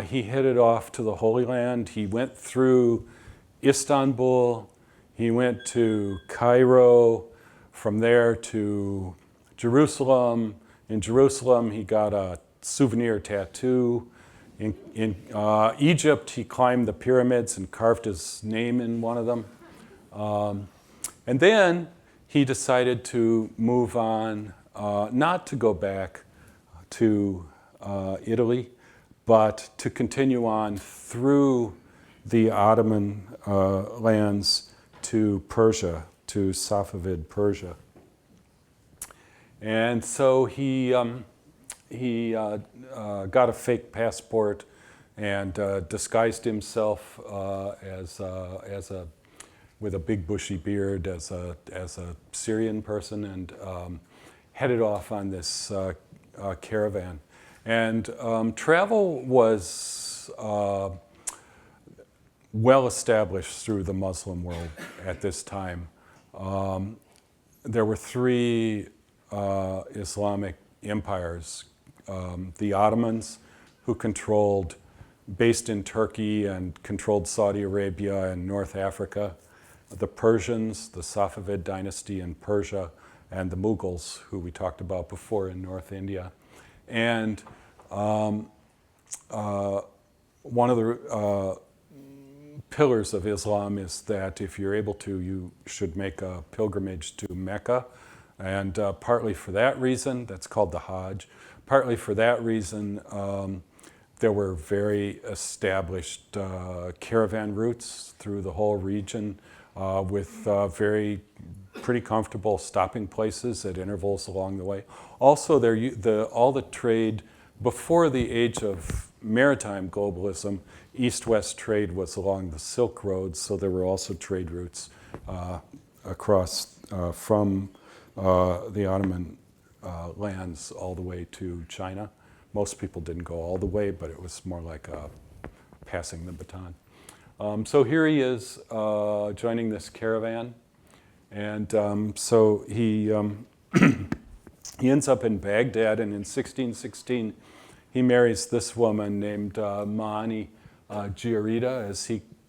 S2: he headed off to the Holy Land. He went through Istanbul, he went to Cairo, from there to Jerusalem. In Jerusalem, he got a souvenir tattoo. In Egypt, he climbed the pyramids and carved his name in one of them. And then he decided to move on, not to go back to Italy, but to continue on through the Ottoman lands to Persia, to Safavid Persia. And so he got a fake passport and disguised himself with a big bushy beard as a Syrian person, and headed off on this caravan. And travel was well established through the Muslim world at this time. There were three Islamic empires. The Ottomans, who based in Turkey and controlled Saudi Arabia and North Africa. The Persians, the Safavid dynasty in Persia, and the Mughals, who we talked about before in North India. And one of the pillars of Islam is that if you're able to, you should make a pilgrimage to Mecca. And partly for that reason, that's called the Hajj, partly for that reason, there were very established caravan routes through the whole region with pretty comfortable stopping places at intervals along the way. Also, all the trade, before the age of maritime globalism, east-west trade was along the Silk Road, so there were also trade routes across from the Ottoman lands all the way to China. Most people didn't go all the way, but it was more like passing the baton. So here he is joining this caravan, and so he he ends up in Baghdad, and in 1616 he marries this woman named Maani Giarida,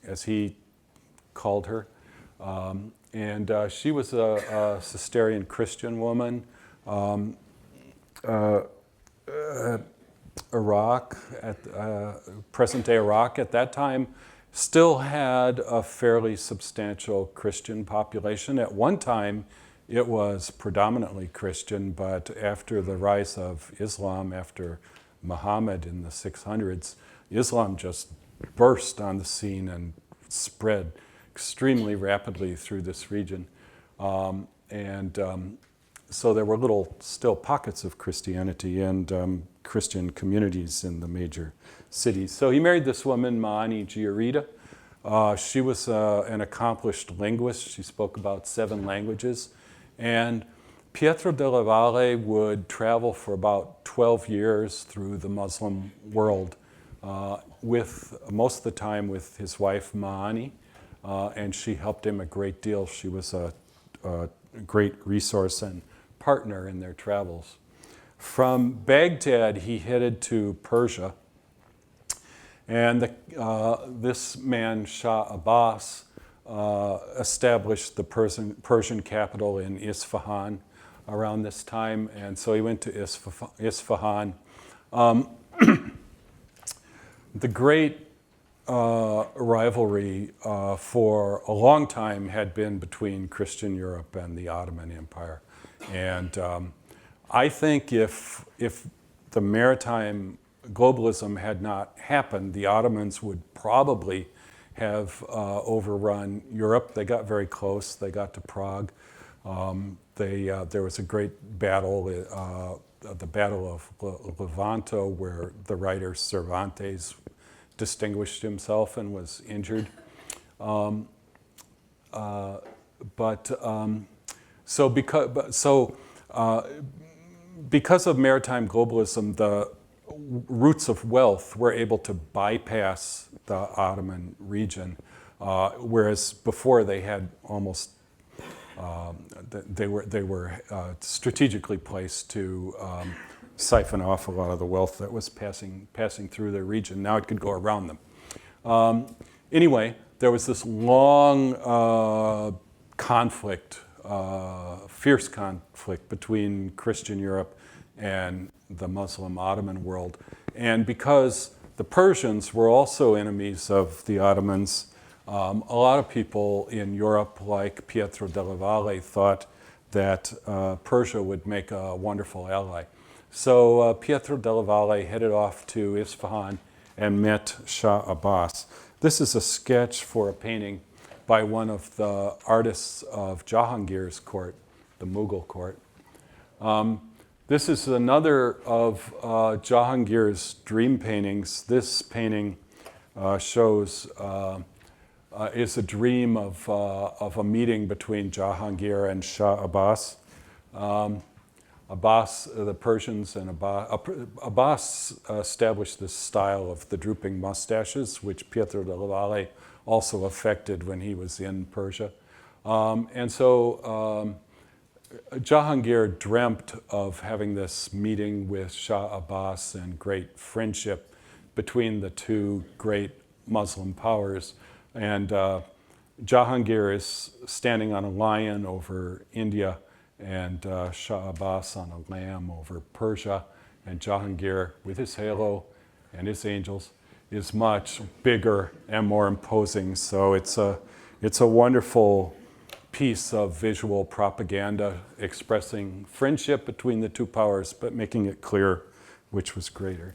S2: as he called her, and she was a Cistercian Christian woman. Iraq, present-day Iraq at that time, still had a fairly substantial Christian population. At one time, it was predominantly Christian, but after the rise of Islam, after Muhammad in the 600s, Islam just burst on the scene and spread extremely rapidly through this region. So there were still pockets of Christianity and Christian communities in the major cities. So he married this woman, Maani Giarita. She was an accomplished linguist. She spoke about 7 languages. And Pietro della Valle would travel for about 12 years through the Muslim world, with most of the time with his wife, Maani, and she helped him a great deal. She was a great resource and partner in their travels. From Baghdad, he headed to Persia, and this man, Shah Abbas, established the Persian capital in Isfahan around this time, and so he went to Isfahan. The great rivalry for a long time had been between Christian Europe and the Ottoman Empire, and I think if the maritime globalism had not happened, the Ottomans would probably have overrun Europe. They got very close. They got to Prague. There was a great battle, the Battle of Levanto, where the writer Cervantes distinguished himself and was injured. Because of maritime globalism, the routes of wealth were able to bypass the Ottoman region, whereas before they had almost they were strategically placed to siphon off a lot of the wealth that was passing through their region. Now it could go around them. Anyway, there was this long conflict, fierce conflict between Christian Europe and the Muslim Ottoman world. And because the Persians were also enemies of the Ottomans, a lot of people in Europe, like Pietro della Valle, thought that Persia would make a wonderful ally. So Pietro della Valle headed off to Isfahan and met Shah Abbas. This is a sketch for a painting by one of the artists of Jahangir's court, the Mughal court. This is another of Jahangir's dream paintings. This painting is a dream of a meeting between Jahangir and Shah Abbas. The Persians and Abbas established this style of the drooping mustaches, which Pietro della Valle also affected when he was in Persia. And so Jahangir dreamt of having this meeting with Shah Abbas and great friendship between the two great Muslim powers. And Jahangir is standing on a lion over India, and Shah Abbas on a lamb over Persia. And Jahangir, with his halo and his angels, is much bigger and more imposing. So it's a wonderful piece of visual propaganda expressing friendship between the two powers, but making it clear which was greater.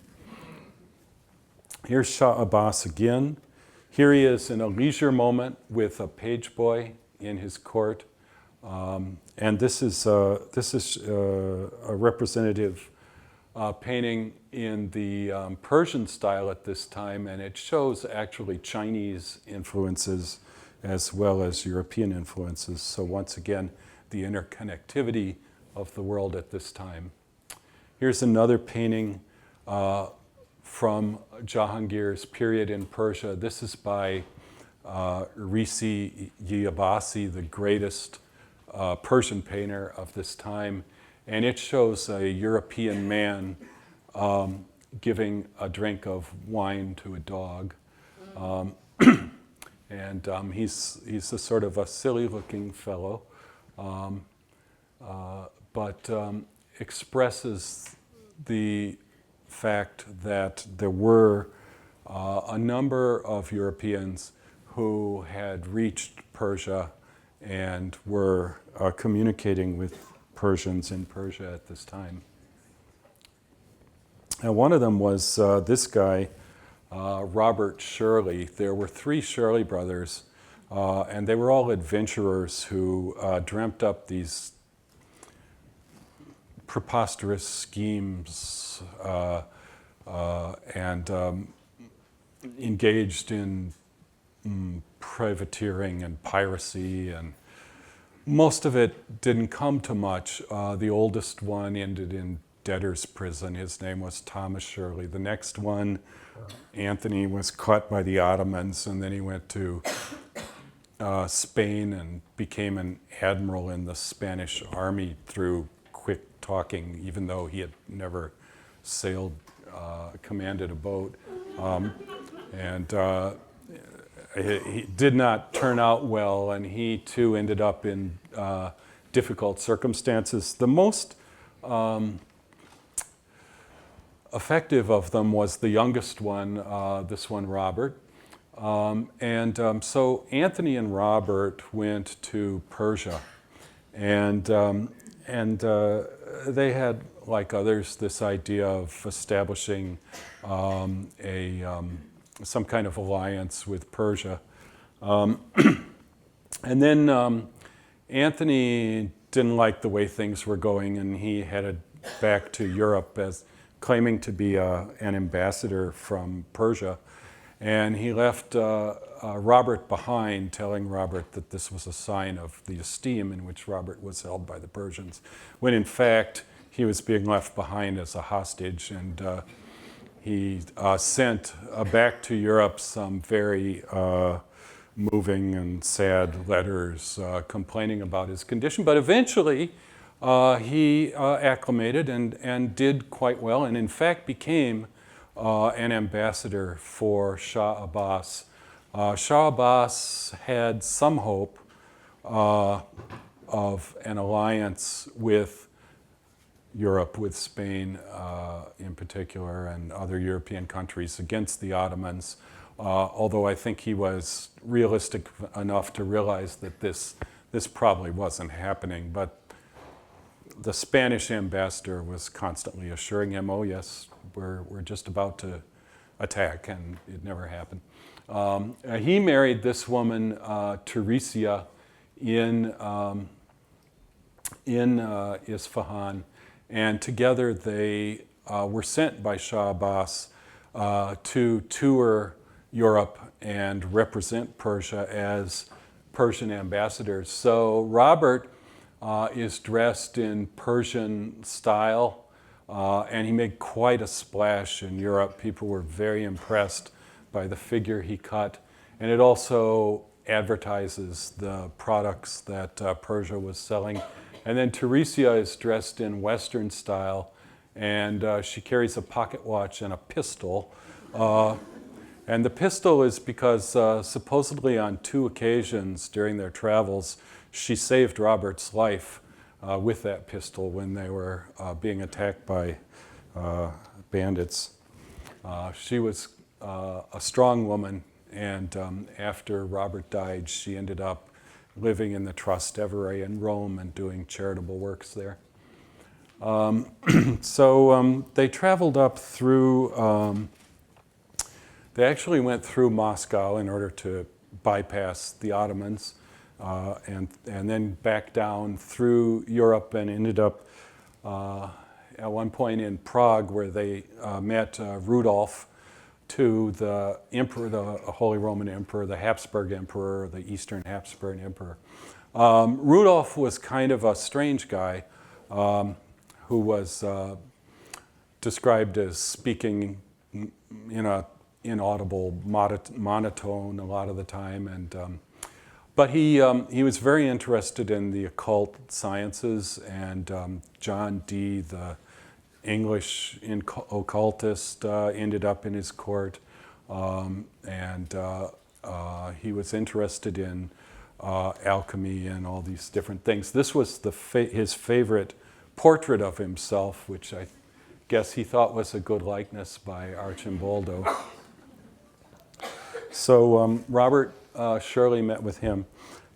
S2: Here's Shah Abbas again. Here he is in a leisure moment with a page boy in his court. And this is a representative painting in the Persian style at this time, and it shows actually Chinese influences as well as European influences. So once again, the interconnectivity of the world at this time. Here's another painting from Jahangir's period in Persia. This is by Risi-i Abbasi, the greatest Persian painter of this time. And it shows a European man giving a drink of wine to a dog. And he's a sort of a silly-looking fellow, but expresses the fact that there were a number of Europeans who had reached Persia and were communicating with Persians in Persia at this time. And one of them was this guy, Robert Shirley. There were 3 Shirley brothers, and they were all adventurers who dreamt up these preposterous schemes and engaged in privateering and piracy, and most of it didn't come to much. The oldest one ended in debtor's prison. His name was Thomas Shirley. The next one, Anthony, was caught by the Ottomans, and then he went to Spain and became an admiral in the Spanish army through quick talking, even though he had never sailed, commanded a boat. He did not turn out well, and he too ended up in difficult circumstances. The most effective of them was the youngest one, this one, Robert. So Anthony and Robert went to Persia, and they had, like others, this idea of establishing some kind of alliance with Persia. And then Anthony didn't like the way things were going, and he headed back to Europe as claiming to be an ambassador from Persia. And he left Robert behind, telling Robert that this was a sign of the esteem in which Robert was held by the Persians, when in fact he was being left behind as a hostage. And he sent back to Europe some very moving and sad letters complaining about his condition. But eventually he acclimated and did quite well, and in fact became an ambassador for Shah Abbas. Shah Abbas had some hope of an alliance with Europe, with Spain in particular, and other European countries against the Ottomans, although I think he was realistic enough to realize that this probably wasn't happening. But the Spanish ambassador was constantly assuring him, oh yes, we're just about to attack, and it never happened. He married this woman, Teresia, in Isfahan, and together they were sent by Shah Abbas to tour Europe and represent Persia as Persian ambassadors. So Robert is dressed in Persian style, and he made quite a splash in Europe. People were very impressed by the figure he cut, and it also advertises the products that Persia was selling. And then Teresia is dressed in Western style, and she carries a pocket watch and a pistol. And the pistol is because supposedly on 2 occasions during their travels, she saved Robert's life with that pistol when they were being attacked by bandits. She was a strong woman, and after Robert died, she ended up living in the Trastevere in Rome and doing charitable works there. So they traveled up through, they actually went through Moscow in order to bypass the Ottomans, and then back down through Europe, and ended up at one point in Prague, where they met Rudolph II, the emperor, the Holy Roman Emperor, the Habsburg Emperor, the Eastern Habsburg Emperor. Rudolph was kind of a strange guy who was described as speaking in an inaudible monotone a lot of the time, and but he was very interested in the occult sciences, and John Dee, the English occultist, ended up in his court, and he was interested in alchemy and all these different things. This was his favorite portrait of himself, which I guess he thought was a good likeness by Arcimboldo. So Robert Shirley met with him.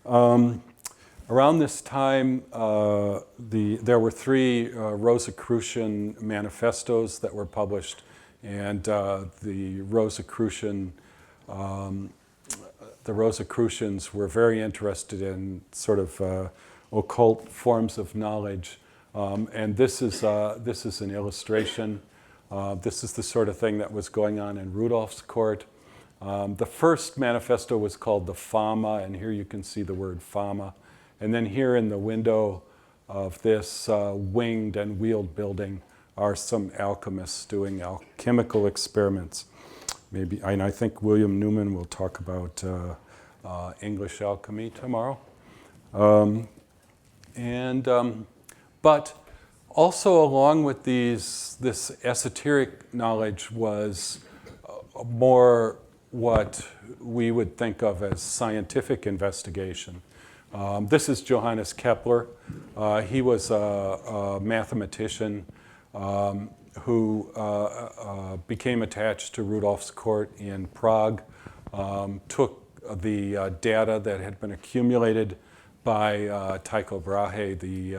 S2: Around this time, there were 3 Rosicrucian manifestos that were published, and the Rosicrucians were very interested in sort of occult forms of knowledge. And this is an illustration. This is the sort of thing that was going on in Rudolph's court. The first manifesto was called the Fama, and here you can see the word Fama. And then here in the window of this winged and wheeled building are some alchemists doing alchemical experiments. Maybe, and I think William Newman will talk about English alchemy tomorrow. But also along with this esoteric knowledge was more what we would think of as scientific investigation. This is Johannes Kepler. He was a mathematician who became attached to Rudolph's court in Prague, took the data that had been accumulated by Tycho Brahe, the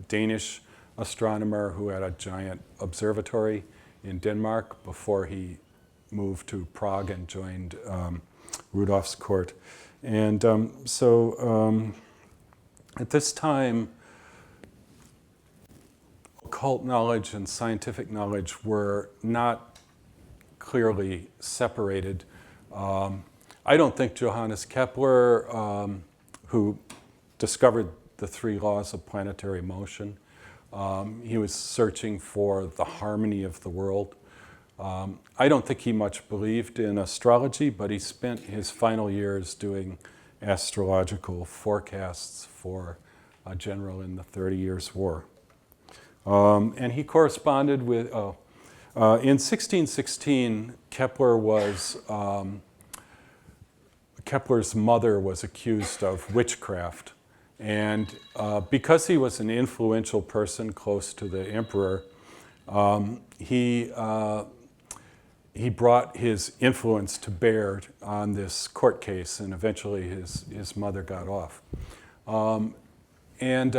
S2: Danish astronomer who had a giant observatory in Denmark before he moved to Prague and joined Rudolph's court. And at this time, occult knowledge and scientific knowledge were not clearly separated. I don't think Johannes Kepler, who discovered the 3 laws of planetary motion, he was searching for the harmony of the world. I don't think he much believed in astrology, but he spent his final years doing astrological forecasts for a general in the 30 Years' War. And he corresponded with, in 1616, Kepler's mother was accused of witchcraft. And because he was an influential person close to the emperor, he brought his influence to bear on this court case, and eventually his mother got off. And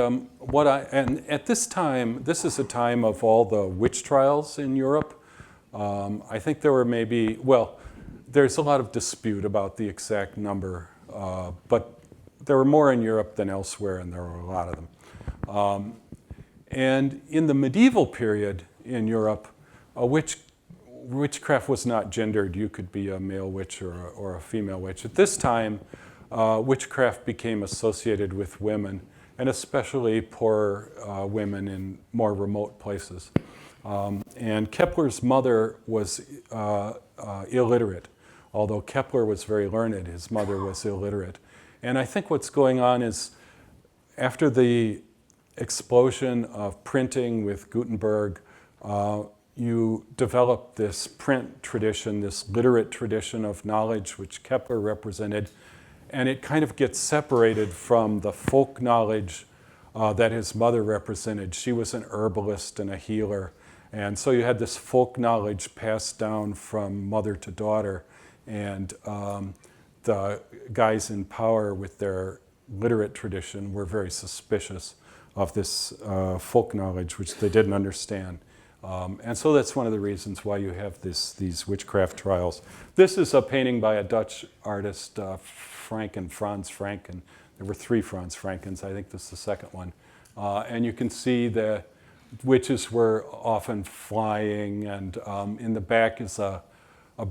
S2: at this time, this is a time of all the witch trials in Europe. I think there were there's a lot of dispute about the exact number, but there were more in Europe than elsewhere, and there were a lot of them. And in the medieval period in Europe, witchcraft was not gendered. You could be a male witch or a female witch. At this time, witchcraft became associated with women, and especially poor women in more remote places. And Kepler's mother was illiterate. Although Kepler was very learned, his mother was illiterate. And I think what's going on is, after the explosion of printing with Gutenberg, you develop this print tradition, this literate tradition of knowledge which Kepler represented, and it kind of gets separated from the folk knowledge that his mother represented. She was an herbalist and a healer, and so you had this folk knowledge passed down from mother to daughter, and the guys in power with their literate tradition were very suspicious of this folk knowledge, which they didn't understand. And so that's one of the reasons why you have these witchcraft trials. This is a painting by a Dutch artist, Franz Franken. There were 3 Franz Frankens. I think this is the second one. And you can see the witches were often flying, and in the back is a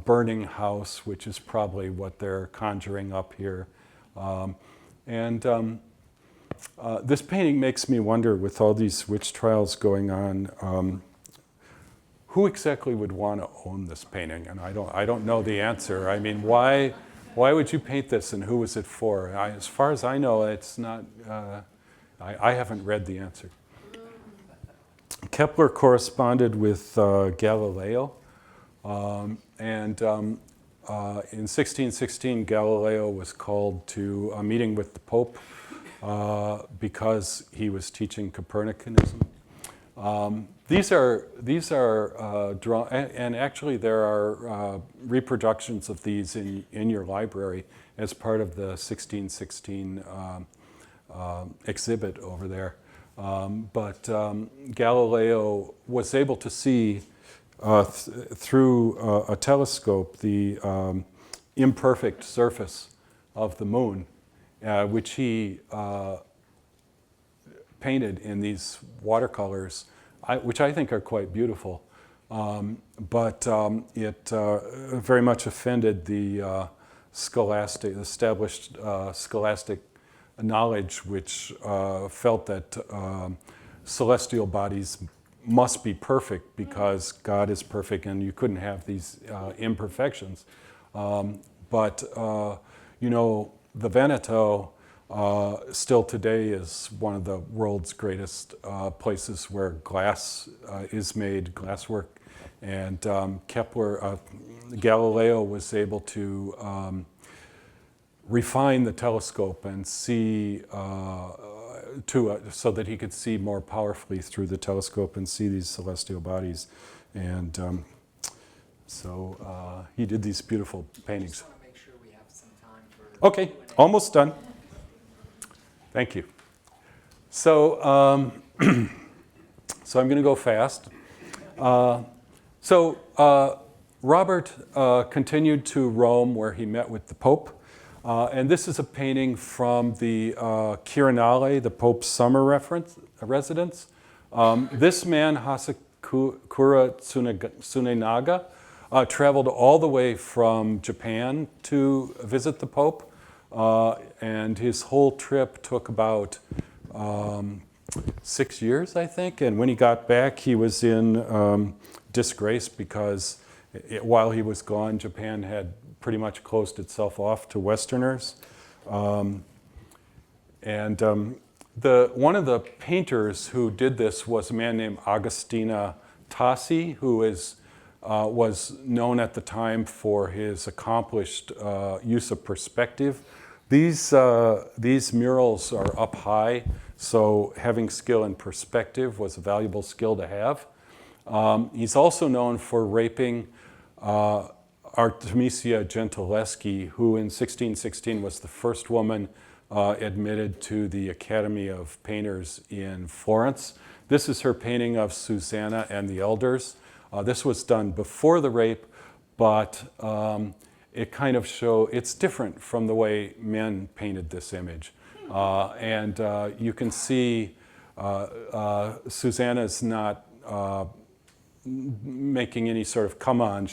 S2: burning house, which is probably what they're conjuring up here. This painting makes me wonder, with all these witch trials going on, who exactly would want to own this painting? And I don't know the answer. I mean, why would you paint this, and who was it for? As far as I know, it's not. I haven't read the answer. Kepler corresponded with Galileo, and in 1616, Galileo was called to a meeting with the Pope because he was teaching Copernicanism. These are drawn, and actually there are reproductions of these in your library as part of the 1616 exhibit over there. But Galileo was able to see through a telescope the imperfect surface of the moon, which he painted in these watercolors, which I think are quite beautiful. But it very much offended the established scholastic knowledge, which felt that celestial bodies must be perfect because God is perfect and you couldn't have these imperfections. But the Veneto still today is one of the world's greatest places where glass is made, glasswork. And Galileo was able to refine the telescope and see so that he could see more powerfully through the telescope and see these celestial bodies. And so he did these beautiful paintings.
S1: I just want to make sure we have some time for
S2: Okay,
S1: Q&A.
S2: almost done. Thank you. So, so I'm going to go fast. Robert continued to Rome, where he met with the Pope. And this is a painting from the Quirinale, the Pope's summer residence. This man, Hasekura Tsunenaga, traveled all the way from Japan to visit the Pope. And his whole trip took about 6 years, I think. And when he got back, he was in disgrace because while he was gone, Japan had pretty much closed itself off to Westerners. One of the painters who did this was a man named Agostino Tassi, who was known at the time for his accomplished use of perspective. These murals are up high, so having skill in perspective was a valuable skill to have. He's also known for raping Artemisia Gentileschi, who in 1616 was the first woman admitted to the Academy of Painters in Florence. This is her painting of Susanna and the Elders. This was done before the rape, but it kind of it's different from the way men painted this image. You can see Susanna's not making any sort of come on.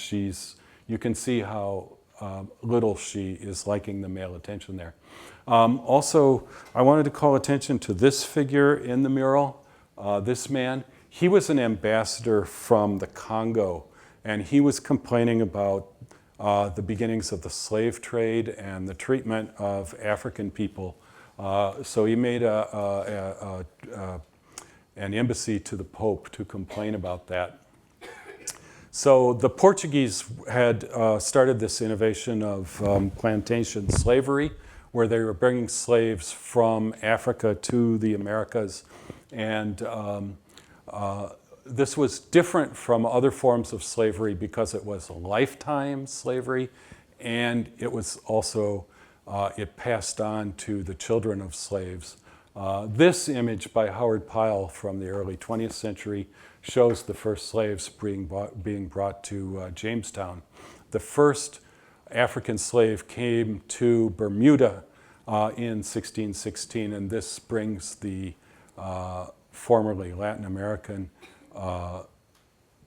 S2: You can see how little she is liking the male attention there. Also, I wanted to call attention to this figure in the mural, this man. He was an ambassador from the Congo, and he was complaining about the beginnings of the slave trade and the treatment of African people. So he made an embassy to the Pope to complain about that. So the Portuguese had started this innovation of plantation slavery, where they were bringing slaves from Africa to the Americas. And this was different from other forms of slavery because it was a lifetime slavery, and it was also, it passed on to the children of slaves. This image by Howard Pyle from the early 20th century shows the first slaves being brought to Jamestown. The first African slave came to Bermuda in 1616, and this brings the formerly Latin American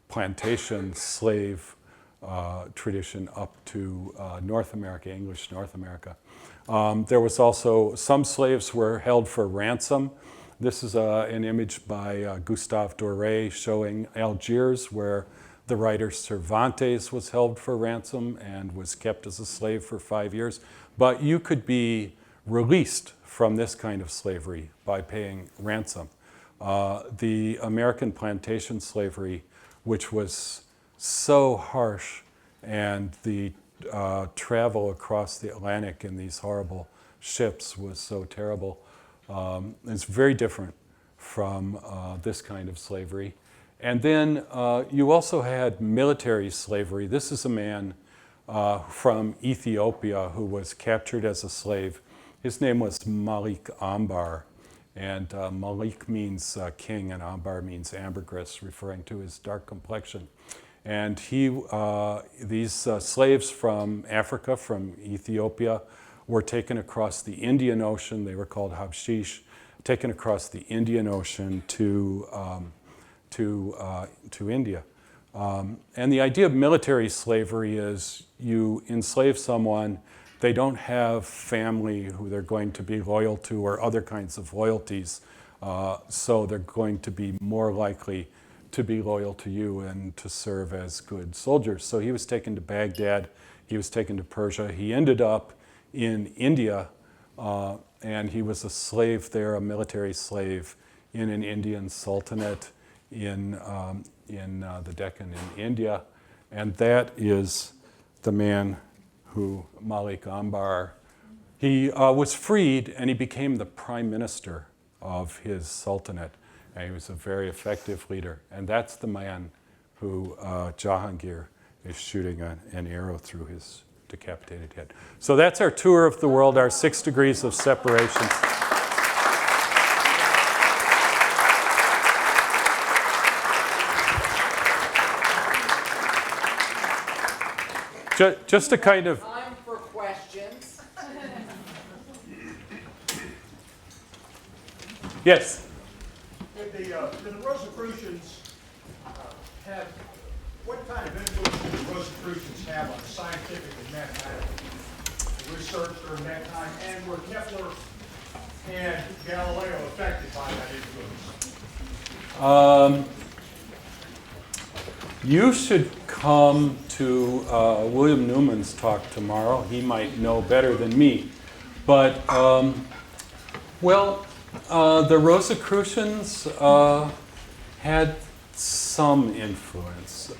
S2: plantation slave tradition up to North America, English North America. There was also, some slaves were held for ransom. This is an image by Gustave Doré showing Algiers, where the writer Cervantes was held for ransom and was kept as a slave for 5 years. But you could be released from this kind of slavery by paying ransom. The American plantation slavery, which was so harsh, and the travel across the Atlantic in these horrible ships was so terrible. It's very different from this kind of slavery. And then you also had military slavery. This is a man from Ethiopia who was captured as a slave. His name was Malik Ambar. And Malik means king, and Ambar means ambergris, referring to his dark complexion. And these slaves from Africa, from Ethiopia, were taken across the Indian Ocean. They were called Habshish, taken across the Indian Ocean to India. And the idea of military slavery is you enslave someone, they don't have family who they're going to be loyal to or other kinds of loyalties, so they're going to be more likely to be loyal to you and to serve as good soldiers. So he was taken to Baghdad, he was taken to Persia, he ended up in India, and he was a slave there, a military slave in an Indian sultanate in the Deccan in India. And that is the man who, Malik Ambar, he was freed and he became the prime minister of his sultanate. And he was a very effective leader. And that's the man who Jahangir is shooting an arrow through his decapitated head. So that's our tour of the world, our 6 degrees of separation. Just a kind of...
S1: Time for questions.
S2: Yes?
S4: Did the Rosicrucians have, what kind of influence did the Rosicrucians have on scientific and mathematical research during that time? And were Kepler and Galileo affected by that influence?
S2: You should come to William Newman's talk tomorrow. He might know better than me. But, the Rosicrucians had some influence.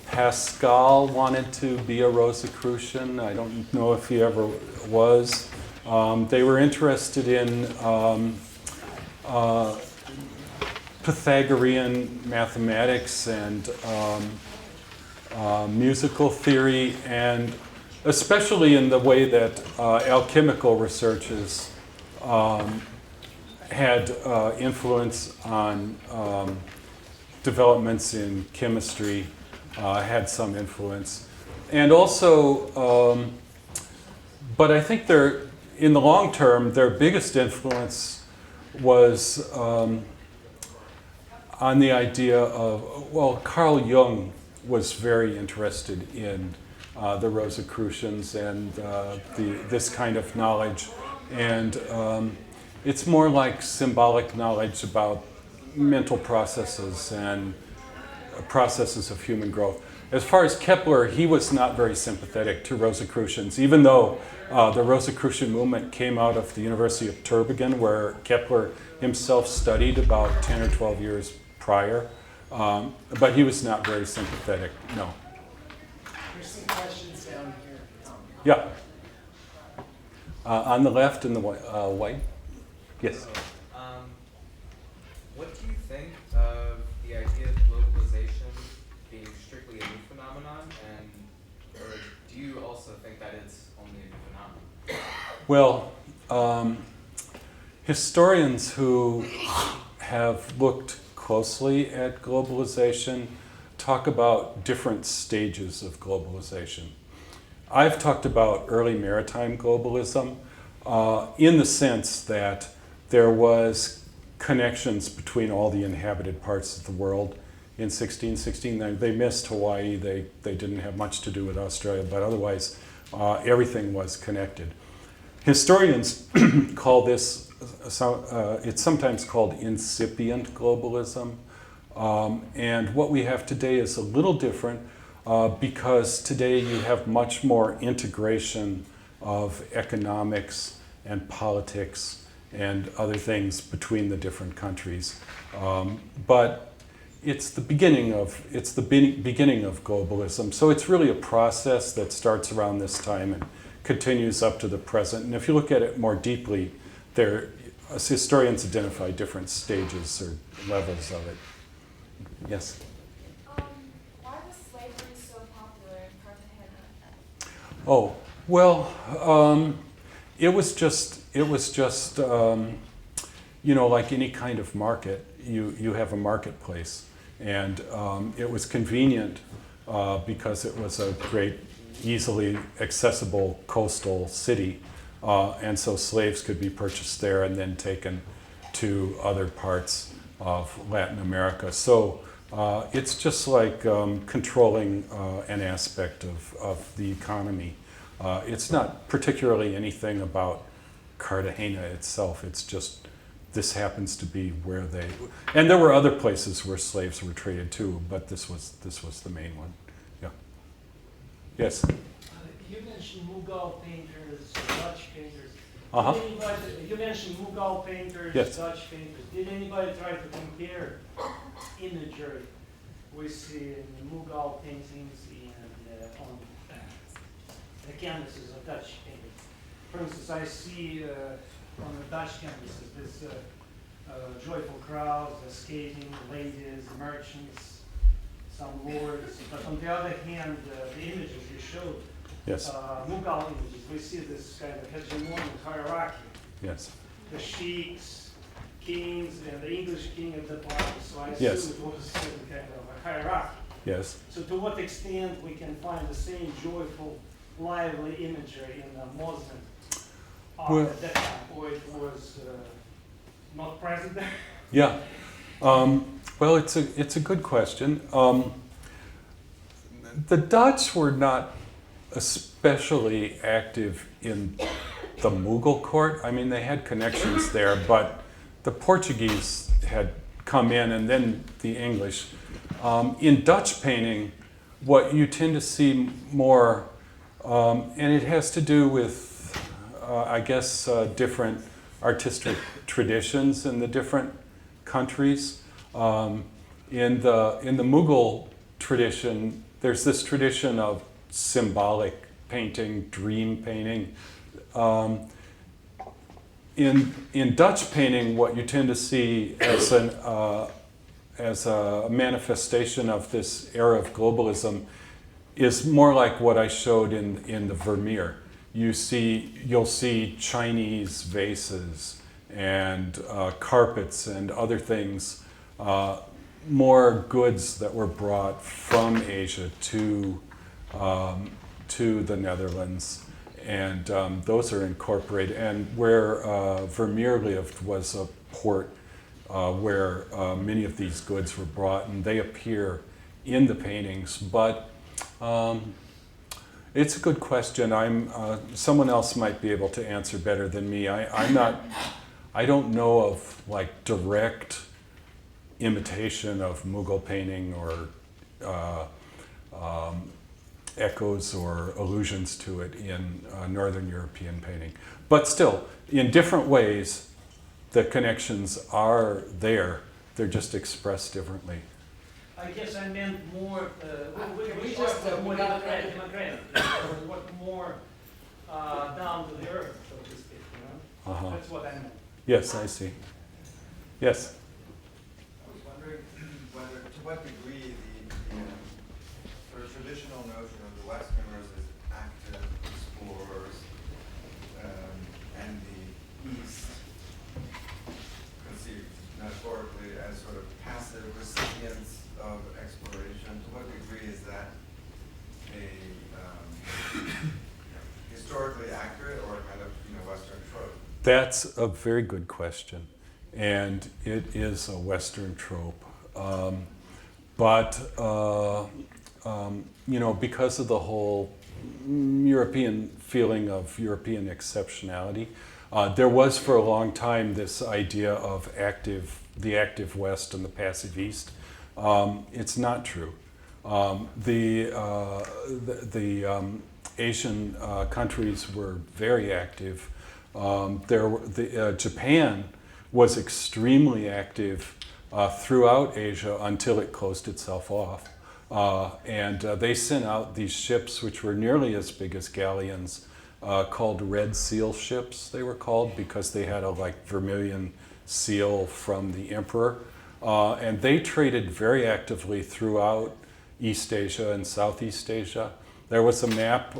S2: Pascal wanted to be a Rosicrucian. I don't know if he ever was. They were interested in Pythagorean mathematics and musical theory, and especially in the way that alchemical researches had influence on developments in chemistry, had some influence. And also, but I think in the long term, their biggest influence was on the idea of, Carl Jung was very interested in the Rosicrucians and this kind of knowledge. And it's more like symbolic knowledge about mental processes and processes of human growth. As far as Kepler, he was not very sympathetic to Rosicrucians, even though the Rosicrucian movement came out of the University of Tübingen, where Kepler himself studied about 10 or 12 years prior. But he was not very sympathetic, no.
S1: There's some questions down here.
S2: Yeah. On the left in the white. Yes.
S5: What do you think of the idea of globalization being strictly a new phenomenon, or do you also think that it's only a new phenomenon?
S2: Well, historians who have looked closely at globalization talk about different stages of globalization. I've talked about early maritime globalism in the sense that there was connections between all the inhabited parts of the world in 1616. They missed Hawaii. They didn't have much to do with Australia, but otherwise everything was connected. Historians call this, it's sometimes called incipient globalism. And what we have today is a little different because today you have much more integration of economics and politics and other things between the different countries. But it's the beginning of globalism. So it's really a process that starts around this time and continues up to the present. And if you look at it more deeply, there us historians identify different stages or levels of it. Yes?
S6: Why was slavery so popular in Cartagena?
S2: Oh, well, it was just like any kind of market, you have a marketplace. And it was convenient because it was a great, easily accessible coastal city. And so slaves could be purchased there and then taken to other parts of Latin America. So it's just like controlling an aspect of the economy. It's not particularly anything about Cartagena itself. It's just this happens to be where they, and there were other places where slaves were traded too, but this was the main one. Yeah. Yes.
S7: You mentioned Mughal painters, Dutch painters.
S2: Uh-huh.
S7: You mentioned Mughal painters,
S2: Yes.
S7: Dutch painters. Did anybody try to compare imagery we see in the Mughal paintings and on the canvases of Dutch painters? For instance, I see on the Dutch canvases this joyful crowds, skating, ladies, merchants, some lords. But on the other hand, the images you showed,
S2: Yes.
S7: Mughal images, we see this kind of hegemonic hierarchy.
S2: Yes.
S7: The sheiks, kings, and the English king at the bottom. So I assume
S2: Yes.
S7: it was a certain kind of a hierarchy.
S2: Yes.
S7: So to what extent we can find the same joyful, lively imagery in the Muslim art
S2: Well-
S7: at that time, or it was not present there?
S2: Yeah. Well, it's a good question. The Dutch were not especially active in the Mughal court. I mean, they had connections there, but the Portuguese had come in and then the English. In Dutch painting, what you tend to see more, and it has to do with, I guess, different artistic traditions in the different countries. In the Mughal tradition, there's this tradition of symbolic painting, dream painting. In Dutch painting, what you tend to see as a manifestation of this era of globalism is more like what I showed in the Vermeer. You'll see Chinese vases and carpets and other things, more goods that were brought from Asia to the Netherlands, and those are incorporated. And where Vermeer lived was a port where many of these goods were brought, and they appear in the paintings. But it's a good question. Someone else might be able to answer better than me. I don't know of like direct imitation of Mughal painting or echoes or allusions to it in Northern European painting. But still, in different ways, the connections are there. They're just expressed differently.
S7: I guess I meant more,
S1: we
S7: we
S1: just,
S7: just more
S1: we got-
S7: democratic, what more down to the earth, so to speak, you know?
S2: Uh-huh.
S7: That's what I meant.
S2: Yes, I see. Yes.
S8: I was wondering whether, to what degree the sort of traditional notion of the Westerners as active explorers and the East conceived metaphorically as sort of passive recipients of exploration, to what degree is that a historically accurate or kind of Western trope?
S2: That's a very good question, and it is a Western trope. Because of the whole European feeling of European exceptionality, there was for a long time this idea of the active West and the passive East. It's not true. The Asian countries were very active. Japan was extremely active throughout Asia until it closed itself off. And they sent out these ships, which were nearly as big as galleons, called red seal ships, they were called, because they had a like vermilion seal from the emperor. And they traded very actively throughout East Asia and Southeast Asia. There was a map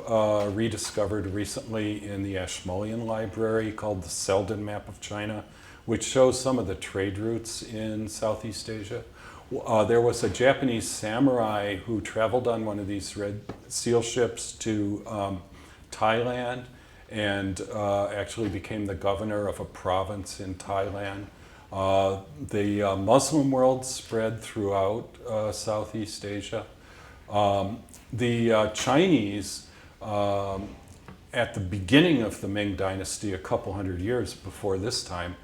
S2: rediscovered recently in the Ashmolean Library called the Selden Map of China, which shows some of the trade routes in Southeast Asia. There was a Japanese samurai who traveled on one of these red seal ships to Thailand and actually became the governor of a province in Thailand. The Muslim world spread throughout Southeast Asia. The Chinese, at the beginning of the Ming Dynasty, a couple hundred years before this time,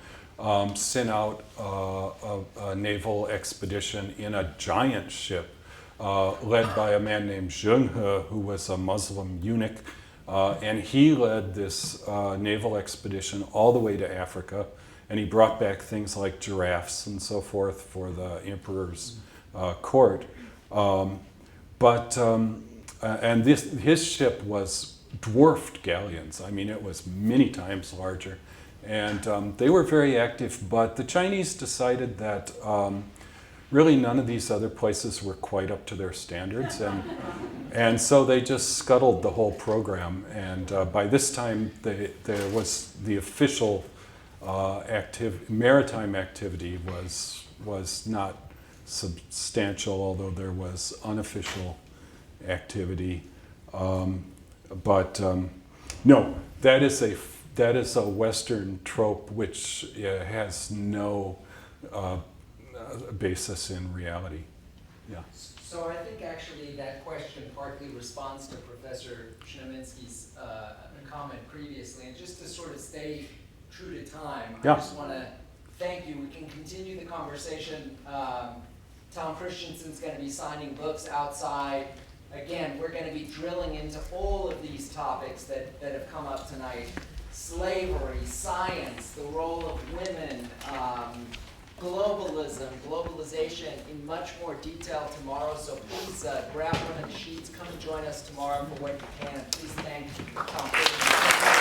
S2: sent out a naval expedition in a giant ship led by a man named Zheng He, who was a Muslim eunuch. And he led this naval expedition all the way to Africa, and he brought back things like giraffes and so forth for the emperor's court. And his ship was dwarfed galleons. I mean, it was many times larger. And they were very active, but the Chinese decided that really none of these other places were quite up to their standards. And so they just scuttled the whole program. And by this time, there was the official maritime activity was not substantial, although there was unofficial activity. No, that is a Western trope which has no basis in reality. Yeah.
S1: So I think actually that question partly responds to Professor Chmielewski's comment previously. And just to sort of stay true to time,
S2: Yeah.
S1: I just want to thank you. We can continue the conversation. Tom Christensen's going to be signing books outside. Again, we're going to be drilling into all of these topics that have come up tonight. Slavery, science, the role of women, globalism, globalization in much more detail tomorrow. So please grab one of the sheets, come and join us tomorrow for what you can. Please thank Tom Christensen.